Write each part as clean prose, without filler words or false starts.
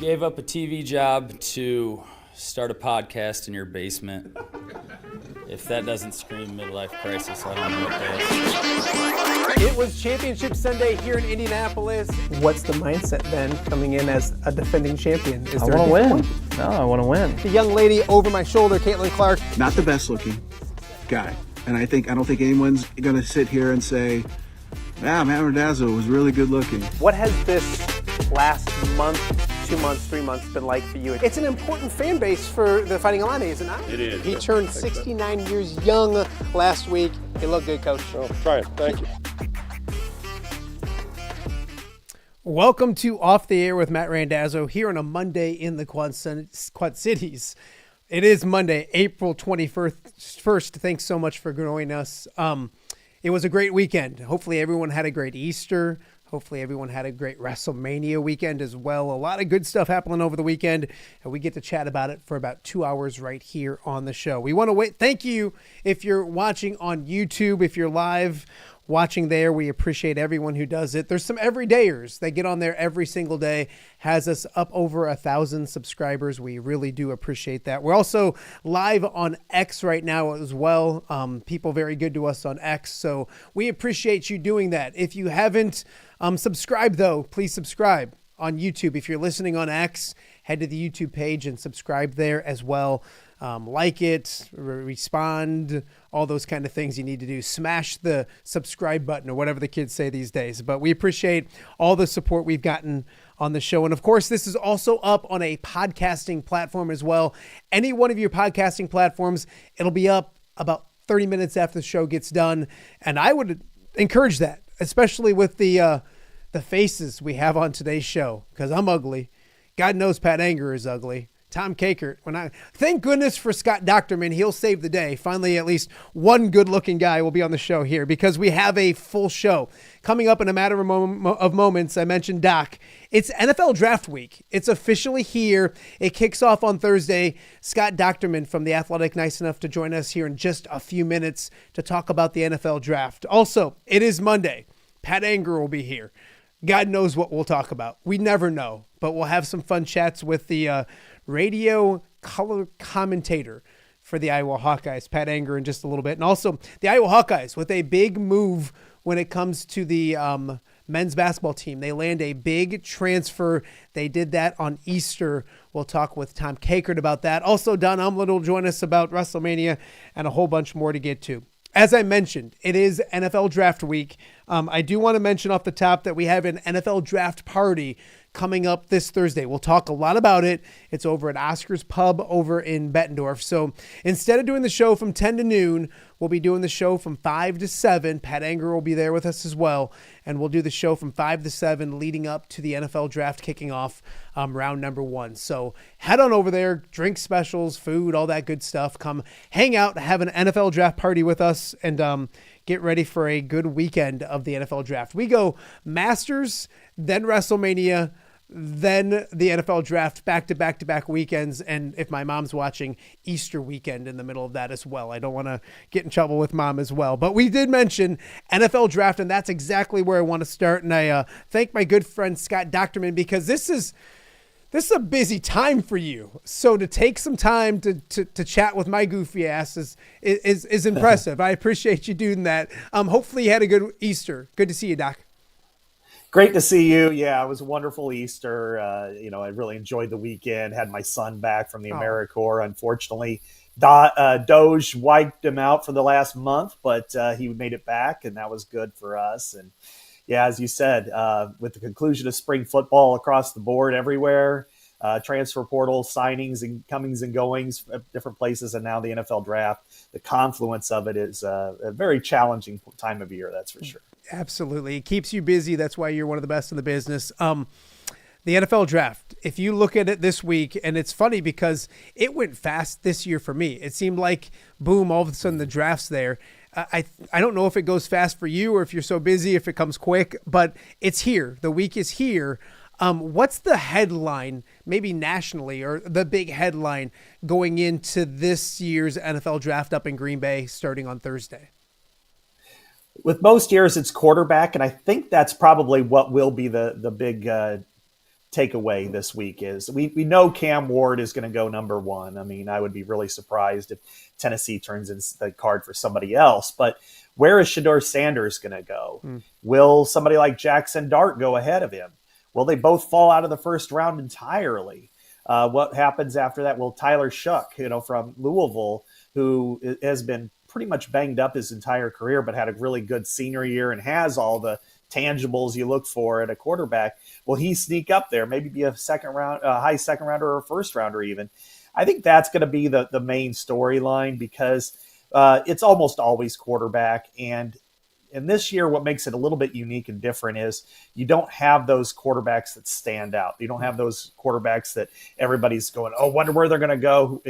gave up a TV job to start a podcast in your basement. If that doesn't scream midlife crisis, I don't know what does. It was Championship Sunday here in Indianapolis. What's the mindset then coming in as a defending champion? I want to win. No, I want to win. The young lady over my shoulder, Caitlin Clark. Not the best looking guy. And I don't think anyone's going to sit here and say, Matt Randazzo was really good looking. What has this last month, 2 months, 3 months been like for you? It's an important fan base for the Fighting Illini, is it not? It is. He turned 69 years young last week. He looked good, Coach. Oh, try it. Thank you. Welcome to Off the Air with Matt Randazzo here on a Monday in the Quad Cities. It is Monday, April 21st. Thanks so much for joining us. It was a great weekend. Hopefully everyone had a great Easter. Hopefully everyone had a great Wrestlemania weekend as well. A lot of good stuff happening over the weekend, and we get to chat about it for about 2 hours right here on the show. We want to thank you if you're watching on YouTube, if you're live watching there. We appreciate everyone who does it. There's some everydayers that get on there every single day, has us up over 1,000 subscribers. We really do appreciate that. We're also live on X right now as well. People very good to us on X, so we appreciate you doing that. If you haven't subscribed, though, please subscribe on YouTube. If you're listening on X, head to the YouTube page and subscribe there as well. Like it, respond, all those kind of things you need to do. Smash the subscribe button or whatever the kids say these days. But we appreciate all the support we've gotten on the show. And of course, this is also up on a podcasting platform as well. Any one of your podcasting platforms, it'll be up about 30 minutes after the show gets done. And I would encourage that, especially with the faces we have on today's show, because I'm ugly. God knows Pat Angerer is ugly. Tom Kakert. Thank goodness for Scott Dochterman. He'll save the day. Finally, at least one good-looking guy will be on the show here because we have a full show. Coming up in a matter of moments, I mentioned Doc. It's NFL Draft Week. It's officially here. It kicks off on Thursday. Scott Dochterman from The Athletic, nice enough to join us here in just a few minutes to talk about the NFL Draft. Also, it is Monday. Pat Angerer will be here. God knows what we'll talk about. We never know, but we'll have some fun chats with the radio color commentator for the Iowa Hawkeyes, Pat Angerer, in just a little bit. And also the Iowa Hawkeyes with a big move when it comes to the men's basketball team. They land a big transfer. They did that on Easter. We'll talk with Tom Kakert about that. Also, Don Umland will join us about Wrestlemania and a whole bunch more to get to. As I mentioned, it is NFL Draft Week. I do want to mention off the top that we have an NFL Draft Party coming up this Thursday. We'll talk a lot about it. It's over at Oscar's Pub over in Bettendorf. So instead of doing the show from 10 to noon, we'll be doing the show from 5 to 7. Pat Angerer will be there with us as well. And we'll do the show from 5 to 7 leading up to the NFL Draft kicking off round number 1. So head on over there, drink specials, food, all that good stuff. Come hang out, have an NFL Draft Party with us, and get ready for a good weekend of the NFL Draft. We go Masters, then WrestleMania, then the NFL Draft, back-to-back weekends, and if my mom's watching, Easter weekend in the middle of that as well. I don't want to get in trouble with mom as well. But we did mention NFL Draft, and that's exactly where I want to start. And I thank my good friend Scott Dochterman, because this is a busy time for you. So to take some time to chat with my goofy ass is impressive. I appreciate you doing that. Hopefully you had a good Easter. Good to see you, Doc. Great to see you. Yeah, it was a wonderful Easter. I really enjoyed the weekend. Had my son back from the AmeriCorps. Unfortunately, Doge wiped him out for the last month, but he made it back, and that was good for us. And yeah, as you said, with the conclusion of spring football across the board everywhere, transfer portal signings and comings and goings at different places, and now the NFL Draft, the confluence of it is a very challenging time of year, that's for sure. Absolutely. It keeps you busy. That's why you're one of the best in the business. The NFL Draft, if you look at it this week, and it's funny because it went fast this year for me. It seemed like, boom, all of a sudden the draft's there. I don't know if it goes fast for you or if you're so busy, if it comes quick, but it's here. The week is here. What's the headline, maybe nationally, or the big headline going into this year's NFL Draft up in Green Bay starting on Thursday? With most years, it's quarterback, and I think that's probably what will be the big takeaway this week is we know Cam Ward is going to go number one. I mean, I would be really surprised if Tennessee turns in the card for somebody else. But where is Shedeur Sanders going to go? Will somebody like Jackson Dart go ahead of him? Will they both fall out of the first round entirely? What happens after that? Will Tyler Shuck, from Louisville, who has been pretty much banged up his entire career, but had a really good senior year and has all the tangibles you look for at a quarterback, will he sneak up there, maybe be a high second rounder or a first rounder even? I think that's going to be the main storyline because it's almost always quarterback. And this year, what makes it a little bit unique and different is you don't have those quarterbacks that stand out. You don't have those quarterbacks that everybody's going, oh, wonder where they're going to go,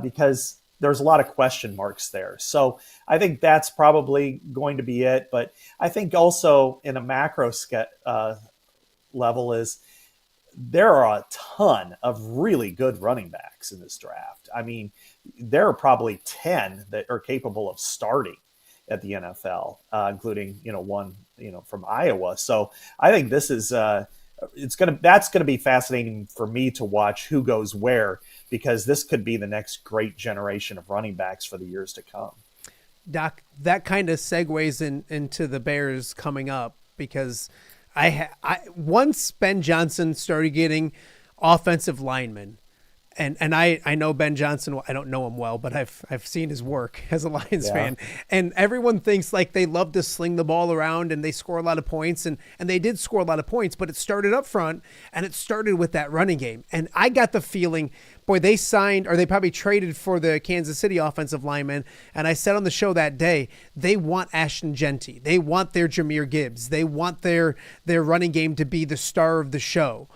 because there's a lot of question marks there. So I think that's probably going to be it. But I think also in a macro level is there are a ton of really good running backs in this draft. I mean, there are probably 10 that are capable of starting at the NFL, including, one, from Iowa. So I think this is, that's going to be fascinating for me to watch who goes where, because this could be the next great generation of running backs for the years to come. Doc, that kind of segues into the Bears coming up, because I once Ben Johnson started getting offensive linemen, and I know Ben Johnson. I don't know him well, but I've seen his work as a Lions fan. And everyone thinks like they love to sling the ball around and they score a lot of points, and they did score a lot of points. But it started up front, and it started with that running game. And I got the feeling, boy, they signed, or they probably traded for the Kansas City offensive lineman. And I said on the show that day, they want Ashton Genty, they want their Jahmyr Gibbs, they want their running game to be the star of the show.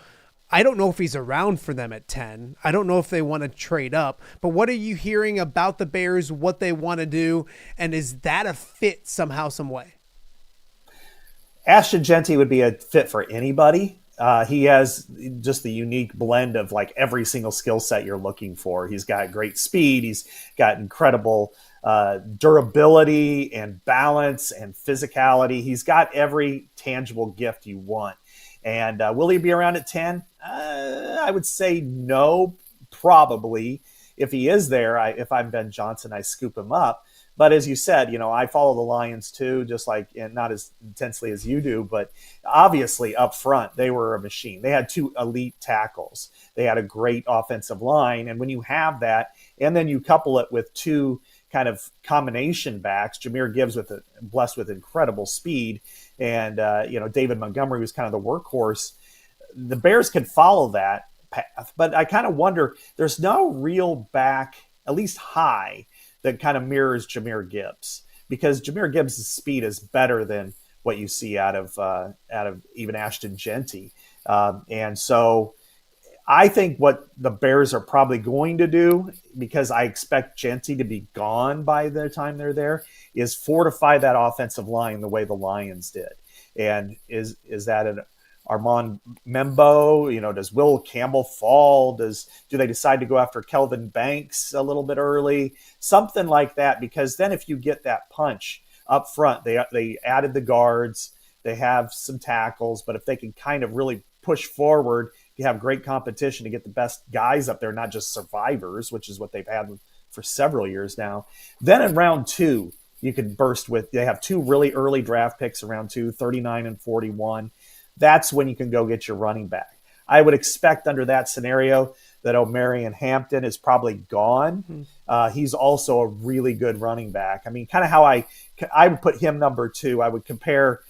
I don't know if he's around for them at 10. I don't know if they want to trade up. But what are you hearing about the Bears, what they want to do, and is that a fit somehow, some way? Ashton Genty would be a fit for anybody. He has just the unique blend of like every single skill set you're looking for. He's got great speed. He's got incredible durability and balance and physicality. He's got every tangible gift you want. And will he be around at 10? I would say no, probably. If he is there, if I'm Ben Johnson, I scoop him up. But as you said, I follow the Lions too, just like, and not as intensely as you do, but obviously up front, they were a machine. They had 2 elite tackles. They had a great offensive line. And when you have that, and then you couple it with 2 kind of combination backs, Jahmyr Gibbs blessed with incredible speed, and David Montgomery was kind of the workhorse. The Bears could follow that path, but I kind of wonder, there's no real back, at least high, that kind of mirrors Jahmyr Gibbs, because Jahmyr Gibbs' speed is better than what you see out of even Ashton Genty, and so I think what the Bears are probably going to do, because I expect Genty to be gone by the time they're there, is fortify that offensive line the way the Lions did. And is that an Armand Membo? Does Will Campbell fall? Do they decide to go after Kelvin Banks a little bit early? Something like that, because then if you get that punch up front, they added the guards, they have some tackles, but if they can kind of really push forward, you have great competition to get the best guys up there, not just survivors, which is what they've had for several years now. Then in round 2, you can burst with, they have 2 really early draft picks around 2, 39 and 41. That's when you can go get your running back. I would expect under that scenario that Omarion Hampton is probably gone. He's also a really good running back. I mean, kind of how I would put him number 2. I would compare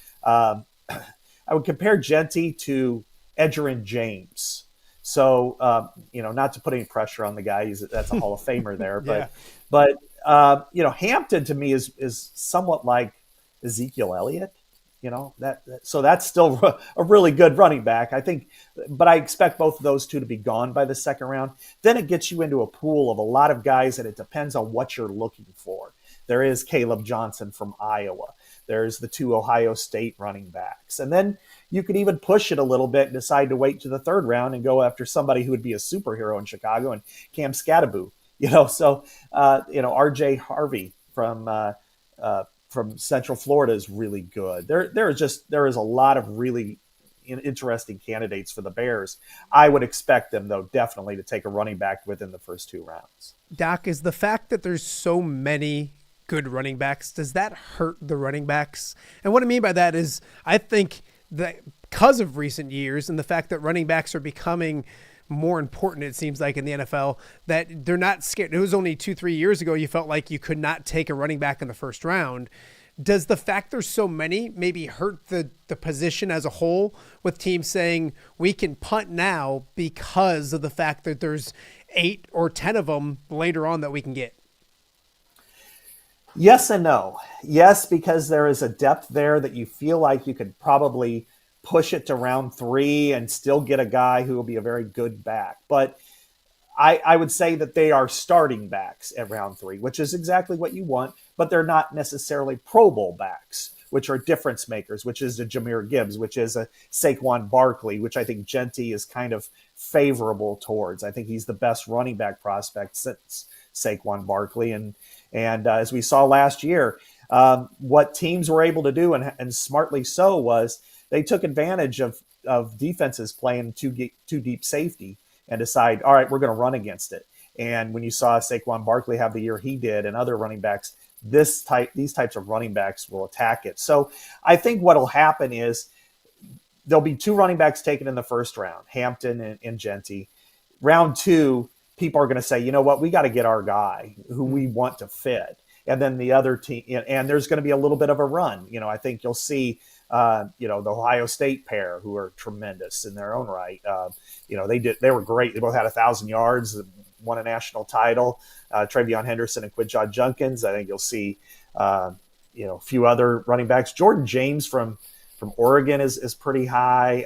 Genty to Edgerrin James. So, not to put any pressure on the guy, that's a Hall of Famer there, but Hampton to me is somewhat like Ezekiel Elliott, so that's still a really good running back, I think, but I expect both of those 2 to be gone by the second round. Then it gets you into a pool of a lot of guys, and it depends on what you're looking for. There is Kaleb Johnson from Iowa. There's the 2 Ohio State running backs. And then you could even push it a little bit and decide to wait to the 3rd round and go after somebody who would be a superhero in Chicago, and Cam Skattebo. So RJ Harvey from Central Florida is really good. There is a lot of really, interesting candidates for the Bears. I would expect them, though, definitely to take a running back within the first 2 rounds. Doc, is the fact that there's so many good running backs, does that hurt the running backs? And what I mean by that is I think that because of recent years and the fact that running backs are becoming more important, it seems like, in the NFL, that they're not scared. It was only 2-3 years ago you felt like you could not take a running back in the first round. Does the fact there's so many maybe hurt the position as a whole, with teams saying we can punt now because of the fact that there's 8 or 10 of them later on that we can get? Yes and no. Yes, because there is a depth there that you feel like you could probably push it to round 3 and still get a guy who will be a very good back. But I would say that they are starting backs at round 3, which is exactly what you want, but they're not necessarily Pro Bowl backs, which are difference makers, which is a Jahmyr Gibbs, which is a Saquon Barkley, which I think Genty is kind of favorable towards. I think he's the best running back prospect since Saquon Barkley. And as we saw last year, what teams were able to do, and smartly so, was they took advantage of defenses playing too deep safety and decide, all right, we're going to run against it. And when you saw Saquon Barkley have the year he did and other running backs, these types of running backs will attack it. So I think what will happen is there'll be 2 running backs taken in the first round, Hampton and Genty. Round 2, people are going to say, you know what, we got to get our guy who we want to fit. And then the other team, and there's going to be a little bit of a run. I think you'll see, the Ohio State pair, who are tremendous in their own right. They were great. They both had 1,000 yards, won a national title. Travion Henderson and Quidshot Junkins. I think you'll see, a few other running backs. Jordan James from Oregon is pretty high.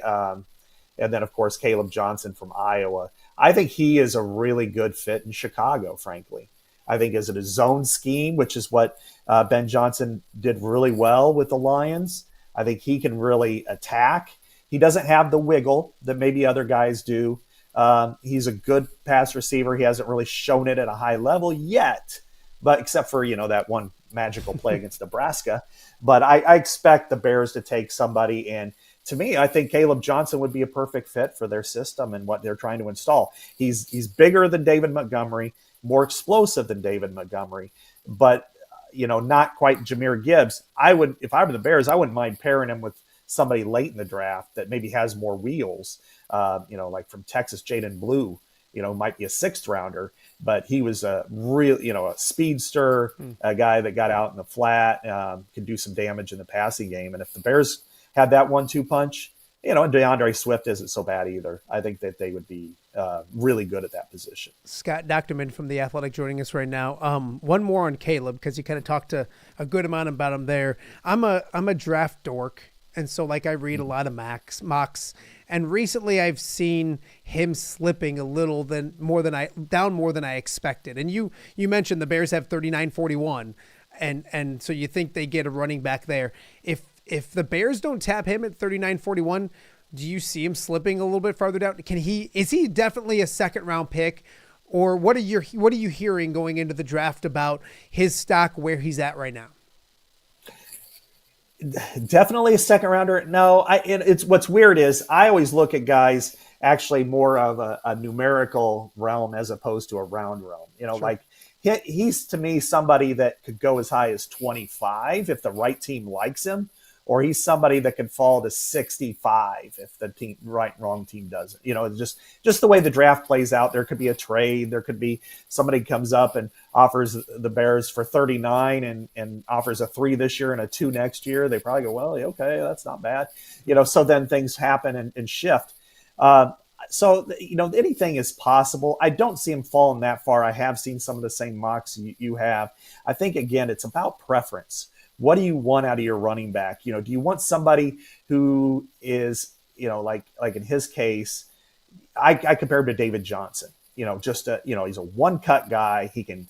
And then, of course, Kaleb Johnson from Iowa. I think he is a really good fit in Chicago, frankly. I think as a zone scheme, which is what Ben Johnson did really well with the Lions, I think he can really attack. He doesn't have the wiggle that maybe other guys do. He's a good pass receiver. He hasn't really shown it at a high level yet, but except for, that one magical play against Nebraska. But I expect the Bears to take somebody, and to me, I think Kaleb Johnson would be a perfect fit for their system and what they're trying to install. He's bigger than David Montgomery, more explosive than David Montgomery, but not quite Jahmyr Gibbs. If I were the Bears, I wouldn't mind pairing him with somebody late in the draft that maybe has more wheels. Like from Texas, Jaden Blue, might be a 6th rounder, but he was a real, a speedster, a guy that got out in the flat, could do some damage in the passing game. And if the Bears had that 1-2 punch, and DeAndre Swift isn't so bad either. I think that they would be really good at that position. Scott Dochterman from The Athletic joining us right now. One more on Kaleb, because you kind of talked a good amount about him there. I'm a draft dork, and so I read a lot of mocks, and recently I've seen him slipping a little more than I expected. And you mentioned the Bears have 39-41, and so you think they get a running back there. If the Bears don't tap him at 39-41, do you see him slipping a little bit farther down? Is he definitely a 2nd round pick, or what are you hearing going into the draft about his stock, where he's at right now? Definitely a 2nd rounder. No, it's what's weird is I always look at guys actually more of a numerical realm as opposed to a round realm. Sure. He's to me somebody that could go as high as 25 if the right team likes him, or he's somebody that could fall to 65 if the wrong team doesn't. Just the way the draft plays out, there could be a trade. There could be somebody comes up and offers the Bears for 39 and offers a 3 this year and a 2 next year. They probably go, well, okay, that's not bad. So then things happen and shift. So anything is possible. I don't see him falling that far. I have seen some of the same mocks you have. I think, again, it's about preference. What do you want out of your running back? Do you want somebody who is, like in his case, I compare him to David Johnson. He's a one-cut guy. He can,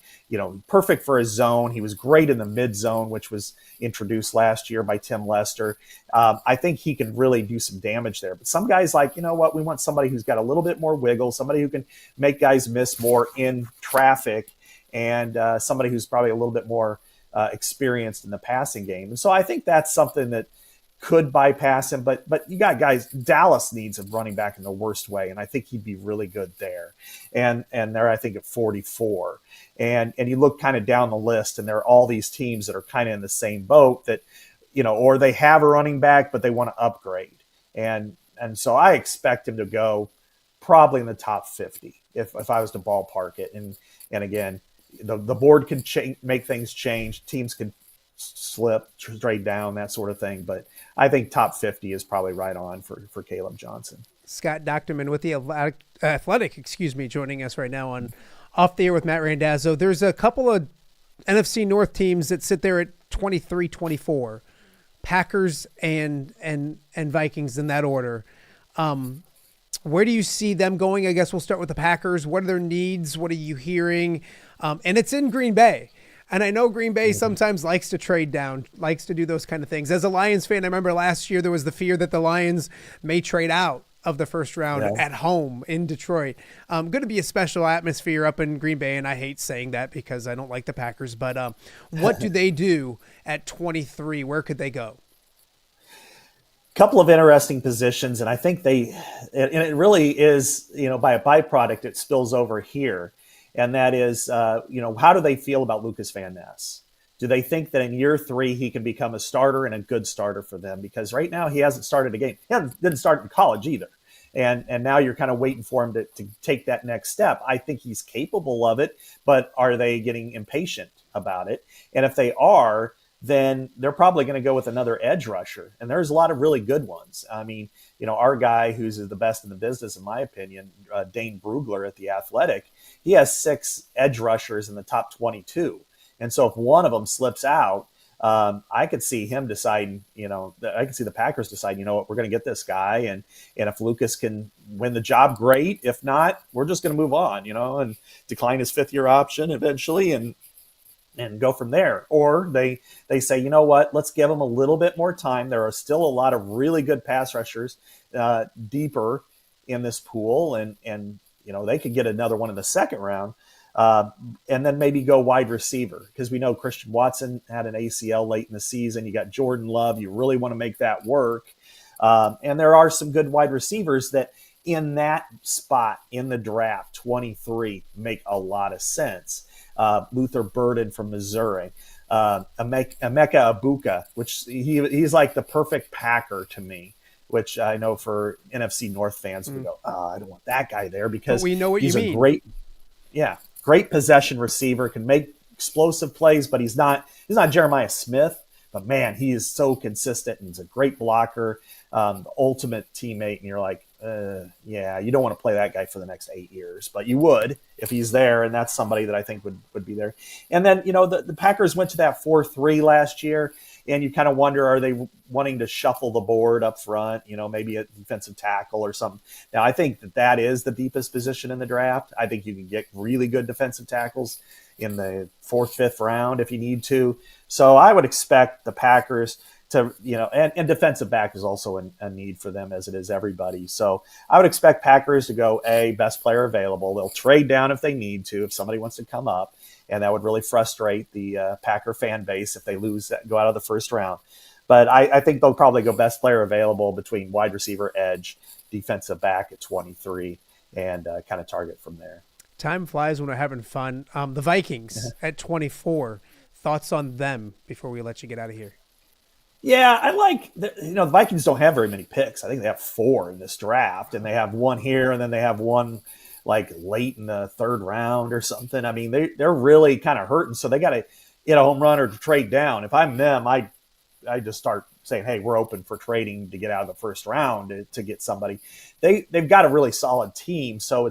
perfect for his zone. He was great in the mid-zone, which was introduced last year by Tim Lester. I think he can really do some damage there. But some guys we want somebody who's got a little bit more wiggle, somebody who can make guys miss more in traffic, and somebody who's probably a little bit more experienced in the passing game. And so I think that's something that could bypass him, but you got guys. Dallas needs a running back in the worst way, and I think he'd be really good there. And they're, I think, at 44. And you look kind of down the list, and there are all these teams that are kind of in the same boat that, or they have a running back, but they want to upgrade. And so I expect him to go probably in the top 50 if I was to ballpark it. And again, the board can make things change. Teams can slip, trade down, that sort of thing. But I think top 50 is probably right on for Kaleb Johnson. Scott Dochterman with the Athletic, joining us right now on Off the Air with Matt Randazzo. There's a couple of NFC North teams that sit there at 23, 24. Packers and Vikings in that order. Where do you see them going? I guess we'll start with the Packers. What are their needs? What are you hearing? And it's in Green Bay. And I know Green Bay sometimes likes to trade down, likes to do those kind of things. As a Lions fan, I remember last year there was the fear that the Lions may trade out of the first round at home in Detroit. Going to be a special atmosphere up in Green Bay, and I hate saying that because I don't like the Packers. But what do they do at 23? Where could they go? Couple of interesting positions, and I think it really is, by a byproduct, it spills over here. And that is, how do they feel about Lucas Van Ness? Do they think that in year 3 he can become a starter and a good starter for them? Because right now he hasn't started a game. He didn't start in college either. And now you're kind of waiting for him to take that next step. I think he's capable of it, but are they getting impatient about it? And if they are, then they're probably going to go with another edge rusher. And there's a lot of really good ones. I mean, our guy who's the best in the business, in my opinion, Dane Brugler at The Athletic, he has 6 edge rushers in the top 22. And so if one of them slips out, I could see him deciding, I could see the Packers decide, what, we're going to get this guy. And if Lucas can win the job, great. If not, we're just going to move on, and decline his 5th-year option eventually and go from there. Or they say, you know what, let's give them a little bit more time. There are still a lot of really good pass rushers deeper in this pool. And they could get another one in the 2nd round. And then maybe go wide receiver, because we know Christian Watson had an ACL late in the season. You got Jordan Love. You really want to make that work. And there are some good wide receivers that in that spot in the draft, 23, make a lot of sense. Luther Burden from Missouri, Emeka Abuka, which he's like the perfect Packer to me, which I know for NFC North fans, we go, I don't want that guy there, because we know what he's you mean. Great possession receiver, can make explosive plays, but he's not Jeremiah Smith. But man, he is so consistent, and he's a great blocker, the ultimate teammate. And you're like, you don't want to play that guy for the next 8 years, but you would if he's there. And that's somebody that I think would be there. And then, the Packers went to that 4-3 last year, and you kind of wonder, are they wanting to shuffle the board up front, maybe a defensive tackle or something. Now, I think that is the deepest position in the draft. I think you can get really good defensive tackles in the 4th, 5th round if you need to. So I would expect the Packers to, and defensive back is also a need for them, as it is everybody. So I would expect Packers to go best player available. They'll trade down if they need to, if somebody wants to come up, and that would really frustrate the Packer fan base if they go out of the 1st round. But I think they'll probably go best player available between wide receiver, edge, defensive back at 23, and kind of target from there. Time flies when we're having fun. The Vikings at 24. Thoughts on them before we let you get out of here? Yeah, I like the Vikings don't have very many picks. I think they have 4 in this draft, and they have one here, and then they have one like late in the 3rd round or something. I mean, they're really kind of hurting, so they got to get a home run or to trade down. If I'm them, I just start saying, hey, we're open for trading to get out of the 1st round to get somebody. They've got a really solid team, so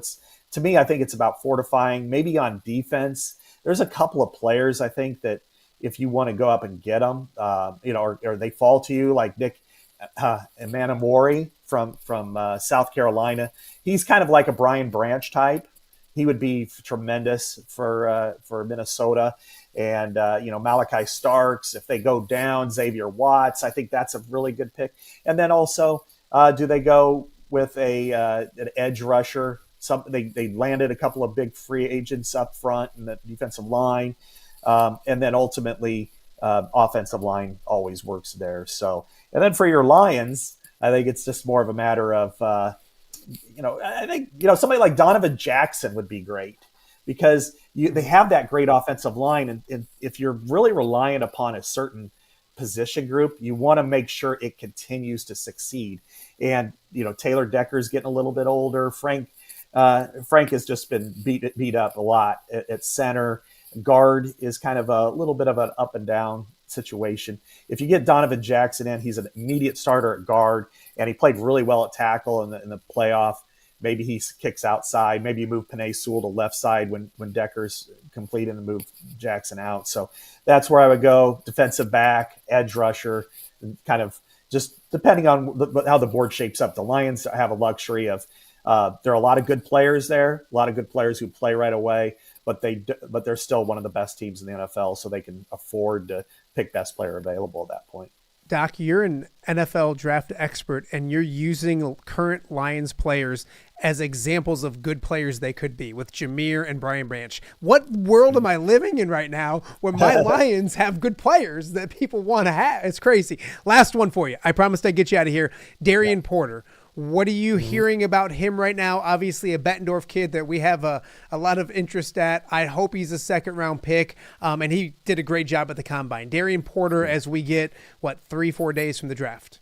to me, I think it's about fortifying. Maybe on defense, there's a couple of players I think that if you want to go up and get them, or they fall to you, like Nick Emanamori from South Carolina. He's kind of like a Brian Branch type. He would be tremendous for Minnesota. And, Malachi Starks, if they go down, Xavier Watts, I think that's a really good pick. And then also, do they go with an edge rusher? They landed a couple of big free agents up front in the defensive line. And then ultimately, offensive line always works there. So, and then for your Lions, I think it's just more of a matter of, I think, somebody like Donovan Jackson would be great because they have that great offensive line. And if you're really reliant upon a certain position group, you want to make sure it continues to succeed. And, Taylor Decker's getting a little bit older. Frank has just been beat up a lot at center. Guard is kind of a little bit of an up and down situation. If you get Donovan Jackson in, he's an immediate starter at guard, and he played really well at tackle in the playoff. Maybe he kicks outside. Maybe you move Penei Sewell to left side when Decker's completed and move Jackson out. So that's where I would go. Defensive back, edge rusher, kind of just depending on how the board shapes up. The Lions have a luxury of there are a lot of good players there, a lot of good players who play right away, but they're still one of the best teams in the NFL, so they can afford to pick best player available at that point. Doc, you're an NFL draft expert, and you're using current Lions players as examples of good players they could be with Jameer and Brian Branch. What world am I living in right now where my Lions have good players that people want to have? It's crazy. Last one for you. I promised I'd get you out of here. Darien Porter. What are you hearing about him right now? Obviously a Bettendorf kid that we have a lot of interest at. I hope he's a second-round pick, and he did a great job at the Combine. Darien Porter, as we get, 3-4 days from the draft?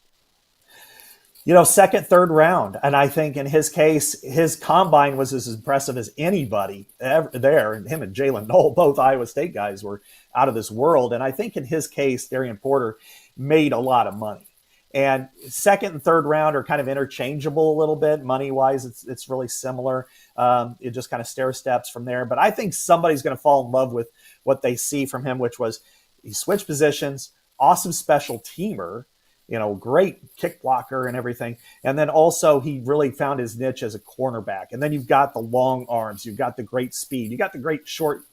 Second, third round. And I think in his case, his Combine was as impressive as anybody ever there. And him and Jalen Knoll, both Iowa State guys, were out of this world. And I think in his case, Darien Porter made a lot of money. And second and third round are kind of interchangeable a little bit. Money-wise, it's really similar. It just kind of stair steps from there. But I think somebody's going to fall in love with what they see from him, which was he switched positions, awesome special teamer, great kick blocker and everything. And then also he really found his niche as a cornerback. And then you've got the long arms. You've got the great speed. You got the great short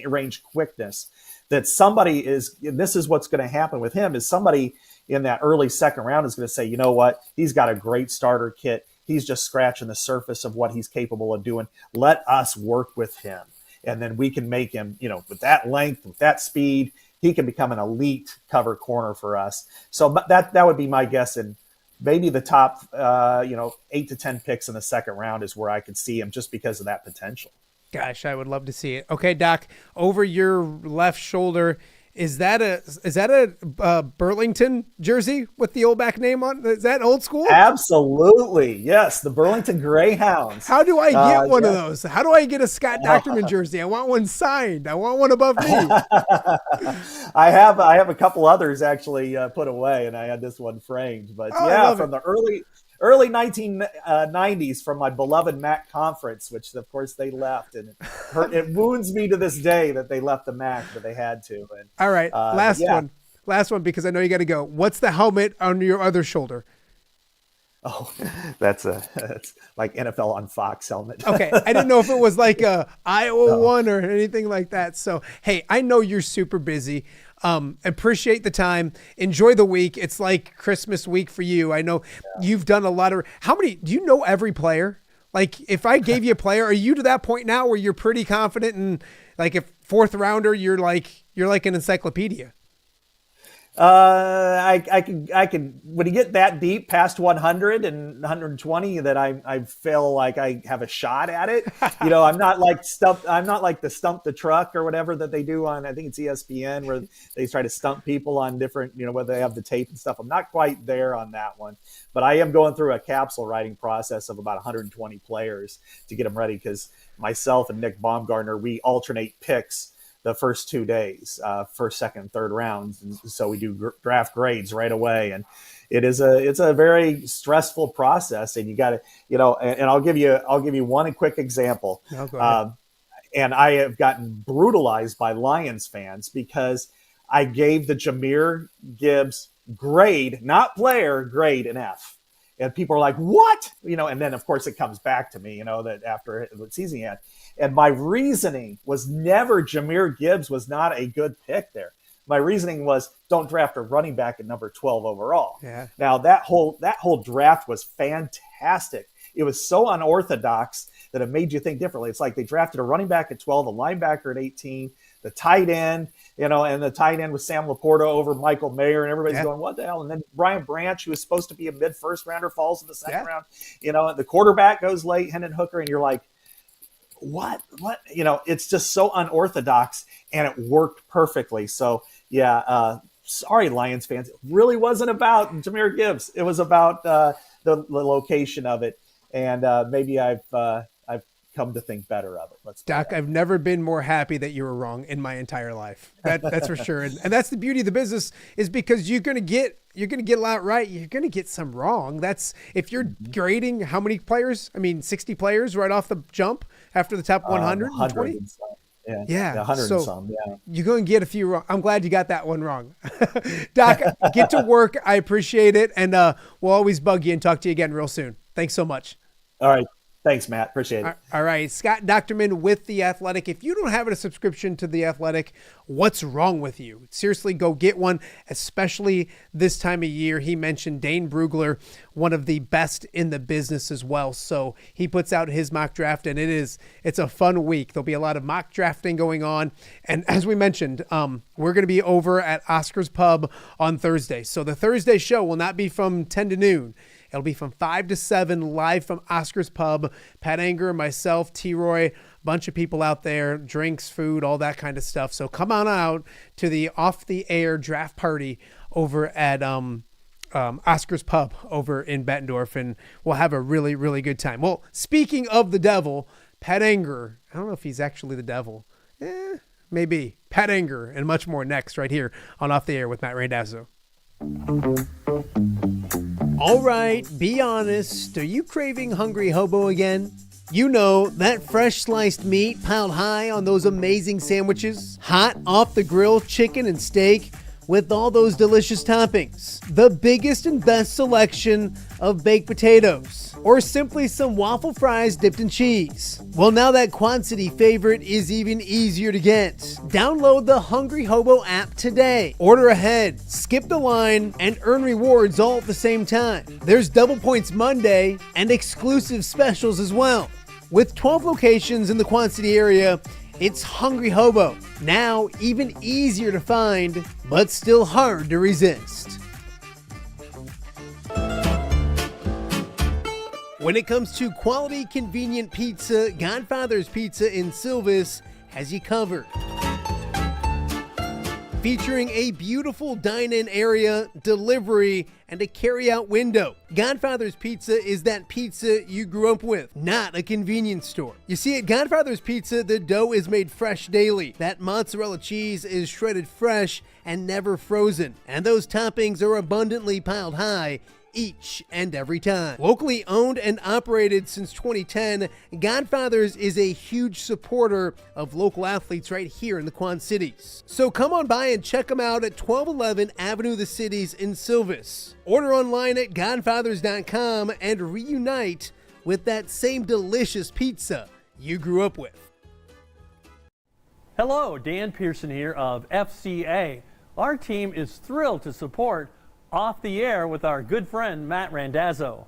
range quickness that somebody is, and this is what's going to happen with him, is somebody in that early second round is going to say, you know what, he's got a great starter kit. He's just scratching the surface of what he's capable of doing. Let us work with him. And then we can make him, with that length, with that speed, he can become an elite cover corner for us. So that would be my guess. And maybe the top, 8 to 10 picks in the second round is where I could see him just because of that potential. Gosh, I would love to see it. Okay, Doc, over your left shoulder, is that a Burlington jersey with the old back name on? Is that old school? Absolutely, yes. The Burlington Greyhounds. How do I get one of those? How do I get a Scott Dochterman jersey? I want one signed. I want one above me. I have a couple others actually put away, and I had this one framed. But from the early 1990s, from my beloved MAC conference, which of course they left, and it wounds me to this day that they left the MAC, but they had to. And, all right, last one, because I know you got to go. What's the helmet on your other shoulder? Oh, that's like NFL on Fox helmet. Okay, I didn't know if it was like a Iowa one or anything like that. So hey, I know you're super busy. Appreciate the time. Enjoy the week. It's like Christmas week for you. I know you've done a lot of. How many? Do you know every player? Like, if I gave you a player, are you to that point now where you're pretty confident and like if fourth rounder, you're like an encyclopedia? I can when you get that deep past 100 and 120 that I feel like I have a shot at it. I'm not like the stump the truck or whatever that they do on, I think it's ESPN, where they try to stump people on different, whether they have the tape and stuff. I'm not quite there on that one, but I am going through a capsule writing process of about 120 players to get them ready, because myself and Nick Baumgartner, we alternate picks the first 2 days, first, second, third rounds. And so we do draft grades right away. And it's a very stressful process, and you got to, and I'll give you one quick example. No, go ahead. And I have gotten brutalized by Lions fans because I gave the Jahmyr Gibbs grade, not player, grade an F. And people are like, what? And then of course it comes back to me, that after what season he had. And my reasoning was never Jahmyr Gibbs was not a good pick there. My reasoning was don't draft a running back at number 12 overall. Yeah. Now that whole draft was fantastic. It was so unorthodox that it made you think differently. It's like they drafted a running back at 12, a linebacker at 18, the tight end, and the tight end was Sam Laporta over Michael Mayer, and everybody's going, what the hell? And then Brian Branch, who was supposed to be a mid-first rounder, falls in the second round. And the quarterback goes late, Hendon Hooker, and you're like, what? It's just so unorthodox, and it worked perfectly. So, sorry, Lions fans. It really wasn't about Jahmyr Gibbs. It was about the location of it. And maybe I've come to think better of it. Doc, I've never been more happy that you were wrong in my entire life. That's for sure. And that's the beauty of the business, is because you're going to get a lot right. You're going to get some wrong. That's if you're grading how many players, 60 players right off the jump after the top 120. Yeah, 100 so and some. Yeah, you're going to get a few wrong. I'm glad you got that one wrong. Doc, get to work. I appreciate it. And we'll always bug you and talk to you again real soon. Thanks so much. All right. Thanks, Matt. Appreciate it. All right. Scott Dochterman with The Athletic. If you don't have a subscription to The Athletic, what's wrong with you? Seriously, go get one, especially this time of year. He mentioned Dane Brugler, one of the best in the business as well. So he puts out his mock draft, and it's a fun week. There'll be a lot of mock drafting going on. And as we mentioned, we're going to be over at Oscar's Pub on Thursday. So the Thursday show will not be from 10 to noon. It'll be from 5 to 7 live from Oscar's Pub. Pat Angerer, myself, T-Roy, a bunch of people out there, drinks, food, all that kind of stuff. So come on out to the off-the-air draft party over at Oscar's Pub over in Bettendorf, and we'll have a really, really good time. Well, speaking of the devil, Pat Angerer, I don't know if he's actually the devil. Maybe. Pat Angerer and much more next right here on Off the Air with Matt Randazzo. All right, be honest. Are you craving Hungry Hobo again? You know, that fresh sliced meat piled high on those amazing sandwiches, hot off the grill chicken and steak with all those delicious toppings, the biggest and best selection of baked potatoes, or simply some waffle fries dipped in cheese. Well, now that Quad City favorite is even easier to get. Download the Hungry Hobo app today. Order ahead, skip the line, and earn rewards all at the same time. There's Double Points Monday and exclusive specials as well. With 12 locations in the Quad City area, it's Hungry Hobo. Now even easier to find, but still hard to resist. When it comes to quality, convenient pizza, Godfather's Pizza in Silvis has you covered. Featuring a beautiful dine-in area, delivery, and a carry-out window. Godfather's Pizza is that pizza you grew up with, not a convenience store. You see, at Godfather's Pizza, the dough is made fresh daily. That mozzarella cheese is shredded fresh and never frozen. And those toppings are abundantly piled high each and every time. Locally owned and operated since 2010, Godfather's is a huge supporter of local athletes right here in the Quad Cities. So come on by and check them out at 1211 Avenue of the Cities in Silvis. Order online at godfathers.com and reunite with that same delicious pizza you grew up with. Hello, Dan Pearson here of FCA. Our team is thrilled to support Off the Air with our good friend Matt Randazzo.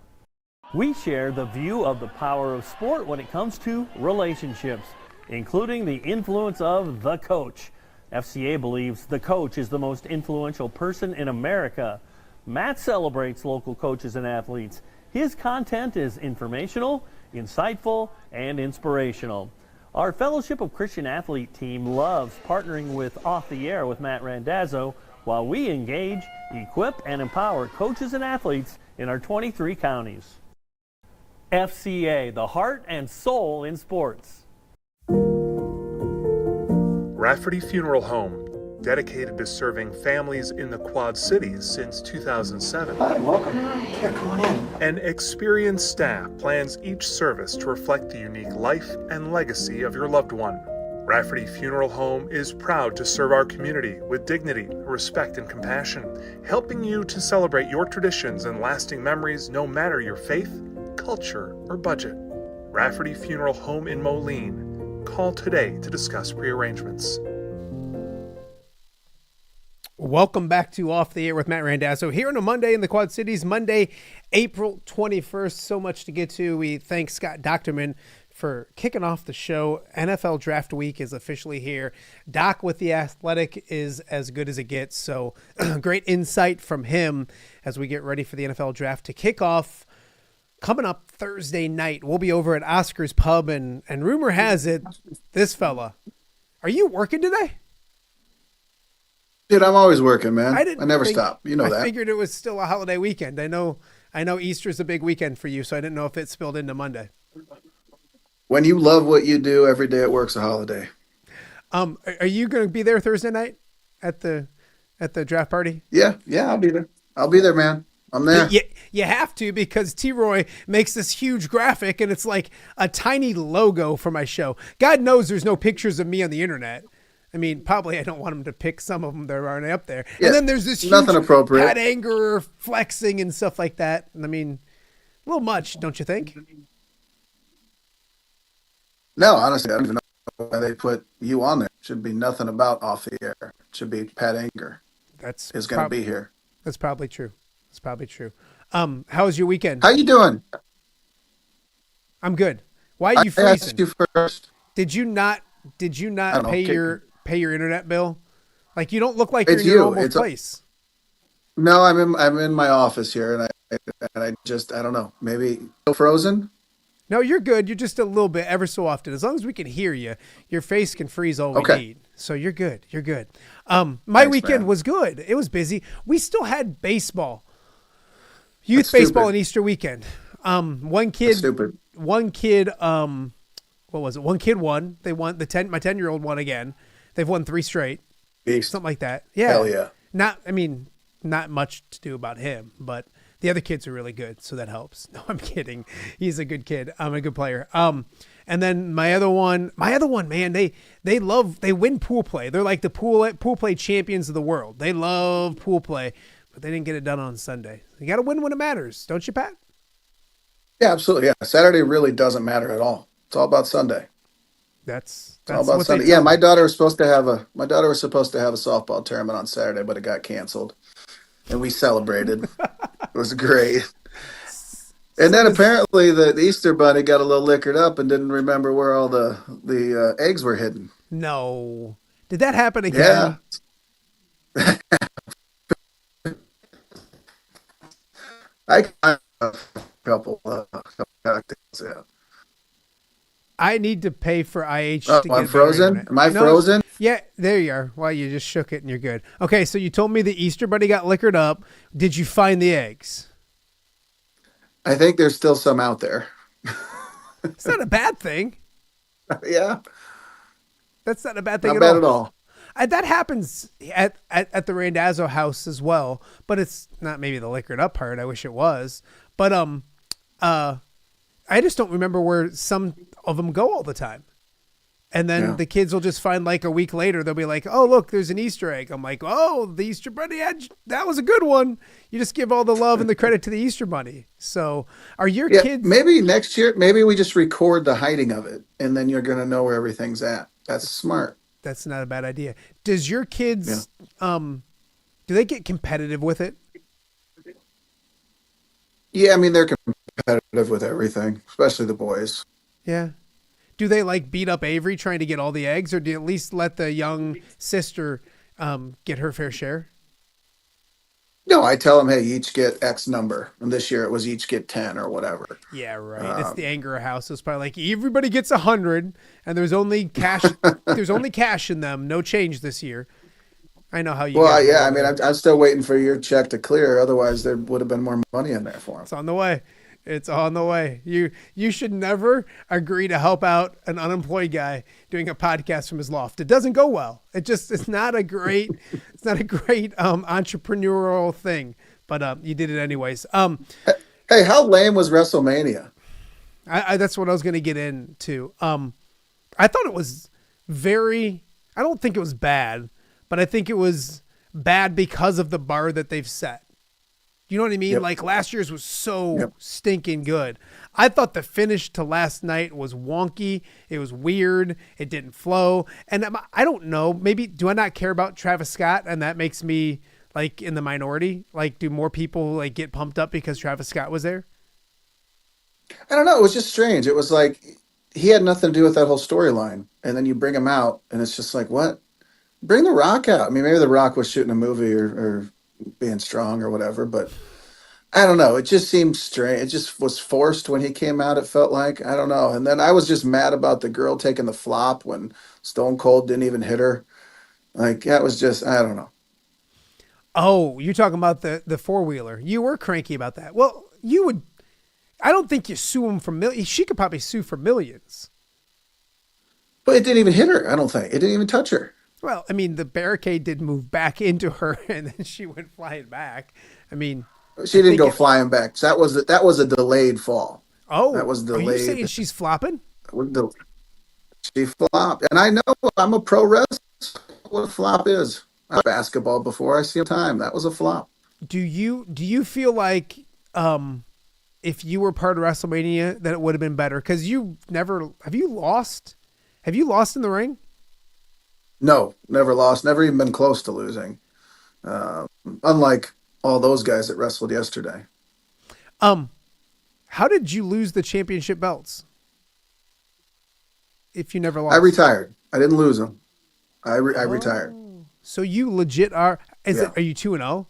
We share the view of the power of sport when it comes to relationships, including the influence of the coach. FCA believes the coach is the most influential person in America. Matt celebrates local coaches and athletes. His content is informational, insightful, and inspirational. Our Fellowship of Christian Athlete team loves partnering with Off the Air with Matt Randazzo while we engage, equip, and empower coaches and athletes in our 23 counties. FCA, the heart and soul in sports. Rafferty Funeral Home, dedicated to serving families in the Quad Cities since 2007. Hi, welcome. Here, come on in. An experienced staff plans each service to reflect the unique life and legacy of your loved one. Rafferty Funeral Home is proud to serve our community with dignity, respect, and compassion, helping you to celebrate your traditions and lasting memories no matter your faith, culture, or budget. Rafferty Funeral Home in Moline. Call today to discuss prearrangements. Welcome back to Off the Air with Matt Randazzo here on a Monday in the Quad Cities, Monday, April 21st. So much to get to. We thank Scott Dochterman for kicking off the show. NFL Draft Week is officially here. Doc with The Athletic is as good as it gets. So great insight from him as we get ready for the NFL Draft to kick off. Coming up Thursday night, we'll be over at Oscar's Pub, and rumor has it, this fella, are you working today? Dude, I'm always working, man. I never stop. You know that. I figured it was still a holiday weekend. I know Easter's a big weekend for you, so I didn't know if it spilled into Monday. When you love what you do, every day at work's a holiday. Are you going to be there Thursday night at the draft party? Yeah, I'll be there. I'll be there, man. I'm there. You have to, because T-Roy makes this huge graphic, and it's like a tiny logo for my show. God knows there's no pictures of me on the internet. I mean, probably I don't want him to pick some of them that aren't up there. Yeah, and then there's this huge nothing appropriate. Pat Angerer flexing and stuff like that. I mean, a little much, don't you think? No, honestly, I don't even know why they put you on there. It should be nothing about off the air. It should be Pat Angerer. Is going to be here. That's probably true. How was your weekend? How you doing? I'm good. Why are you freezing? I asked you first. Did you not pay your internet bill? Like, you don't look like you're in your normal place. No, I'm in my office here, and I don't know. Maybe still frozen? No, you're good. You're just a little bit ever so often. As long as we can hear you, your face can freeze all we need. So you're good. My weekend was good. It was busy. We still had baseball. Youth baseball and Easter weekend. One kid, what was it? One kid won. They won my 10-year-old won again. They've won 3 straight. Something like that. Yeah. Hell yeah. Not much to do about him, but the other kids are really good, so that helps. No, I'm kidding. He's a good kid. I'm a good player. And then my other one, man, they win pool play. They're like the pool play champions of the world. They love pool play, but they didn't get it done on Sunday. You got to win when it matters, don't you, Pat? Yeah, absolutely. Yeah, Saturday really doesn't matter at all. It's all about Sunday. That's all about Sunday. Yeah, my daughter was supposed to have a softball tournament on Saturday, but it got canceled, and we celebrated. It was great. And then apparently the Easter bunny got a little liquored up and didn't remember where all the eggs were hidden. No, did that happen again? Yeah. I have a couple cocktails. Yeah. I need to pay for IH to get I'm frozen? Am I frozen? Yeah, there you are. Well, you just shook it and you're good. Okay, so you told me the Easter bunny got liquored up. Did you find the eggs? I think there's still some out there. It's not a bad thing. Yeah. That's not a bad thing not bad at all. That happens at the Randazzo house as well, but it's not maybe the liquored up part. I wish it was. But I just don't remember where some of them go all the time. And then the kids will just find, like, a week later, they'll be like, oh, look, there's an Easter egg. I'm like, oh, the Easter bunny, that was a good one. You just give all the love and the credit to the Easter bunny. So are your kids? Maybe next year, maybe we just record the hiding of it, and then you're going to know where everything's at. That's smart. That's not a bad idea. Does your kids, do they get competitive with it? Yeah, I mean, they're competitive with everything, especially the boys. Yeah. Do they, like, beat up Avery trying to get all the eggs, or do you at least let the young sister get her fair share? No, I tell them, hey, you each get X number. And this year it was each get 10 or whatever. Yeah, right. It's the Angerer house. It's probably like everybody gets 100, and there's only cash. There's only cash in them. No change this year. I know how you. Well, yeah. I mean, I'm still waiting for your check to clear. Otherwise, there would have been more money in there for them. It's on the way. It's on the way. You should never agree to help out an unemployed guy doing a podcast from his loft. It doesn't go well. It's not a great entrepreneurial thing. But you did it anyways. Hey, how lame was Wrestlemania? That's what I was going to get into. I thought it was I don't think it was bad, but I think it was bad because of the bar that they've set. You know what I mean? Yep. Like, last year's was so stinking good. I thought the finish to last night was wonky. It was weird. It didn't flow. And I don't know. Maybe do I not care about Travis Scott, and that makes me, like, in the minority? Like, do more people, like, get pumped up because Travis Scott was there? I don't know. It was just strange. It was like he had nothing to do with that whole storyline. And then you bring him out, and it's just like, what? Bring The Rock out. I mean, maybe The Rock was shooting a movie or being strong or whatever, but I don't know. It just seemed strange. It just was forced when he came out, it felt like. I don't know. And then I was just mad about the girl taking the flop when Stone Cold didn't even hit her. Like, that was just, I don't know. Oh, you're talking about the four-wheeler. You were cranky about that. Well, you would, I don't think you sue him for millions. She could probably sue for millions. But it didn't even hit her, I don't think. It didn't even touch her. Well, I mean, the barricade did move back into her, and then she went flying back. I mean, she didn't go flying back. So that was a delayed fall. Oh, that was delayed. Are you saying she's flopping? She flopped, and I know I'm a pro wrestler. What a flop is. I basketball before I see a time. That was a flop. Do you feel like if you were part of WrestleMania that it would have been better? Because have you lost? Have you lost in the ring? No, never lost. Never even been close to losing. Unlike all those guys that wrestled yesterday. How did you lose the championship belts? If you never lost, I retired. I didn't lose them. I retired. So you legit are? Yeah. Are you 2-0?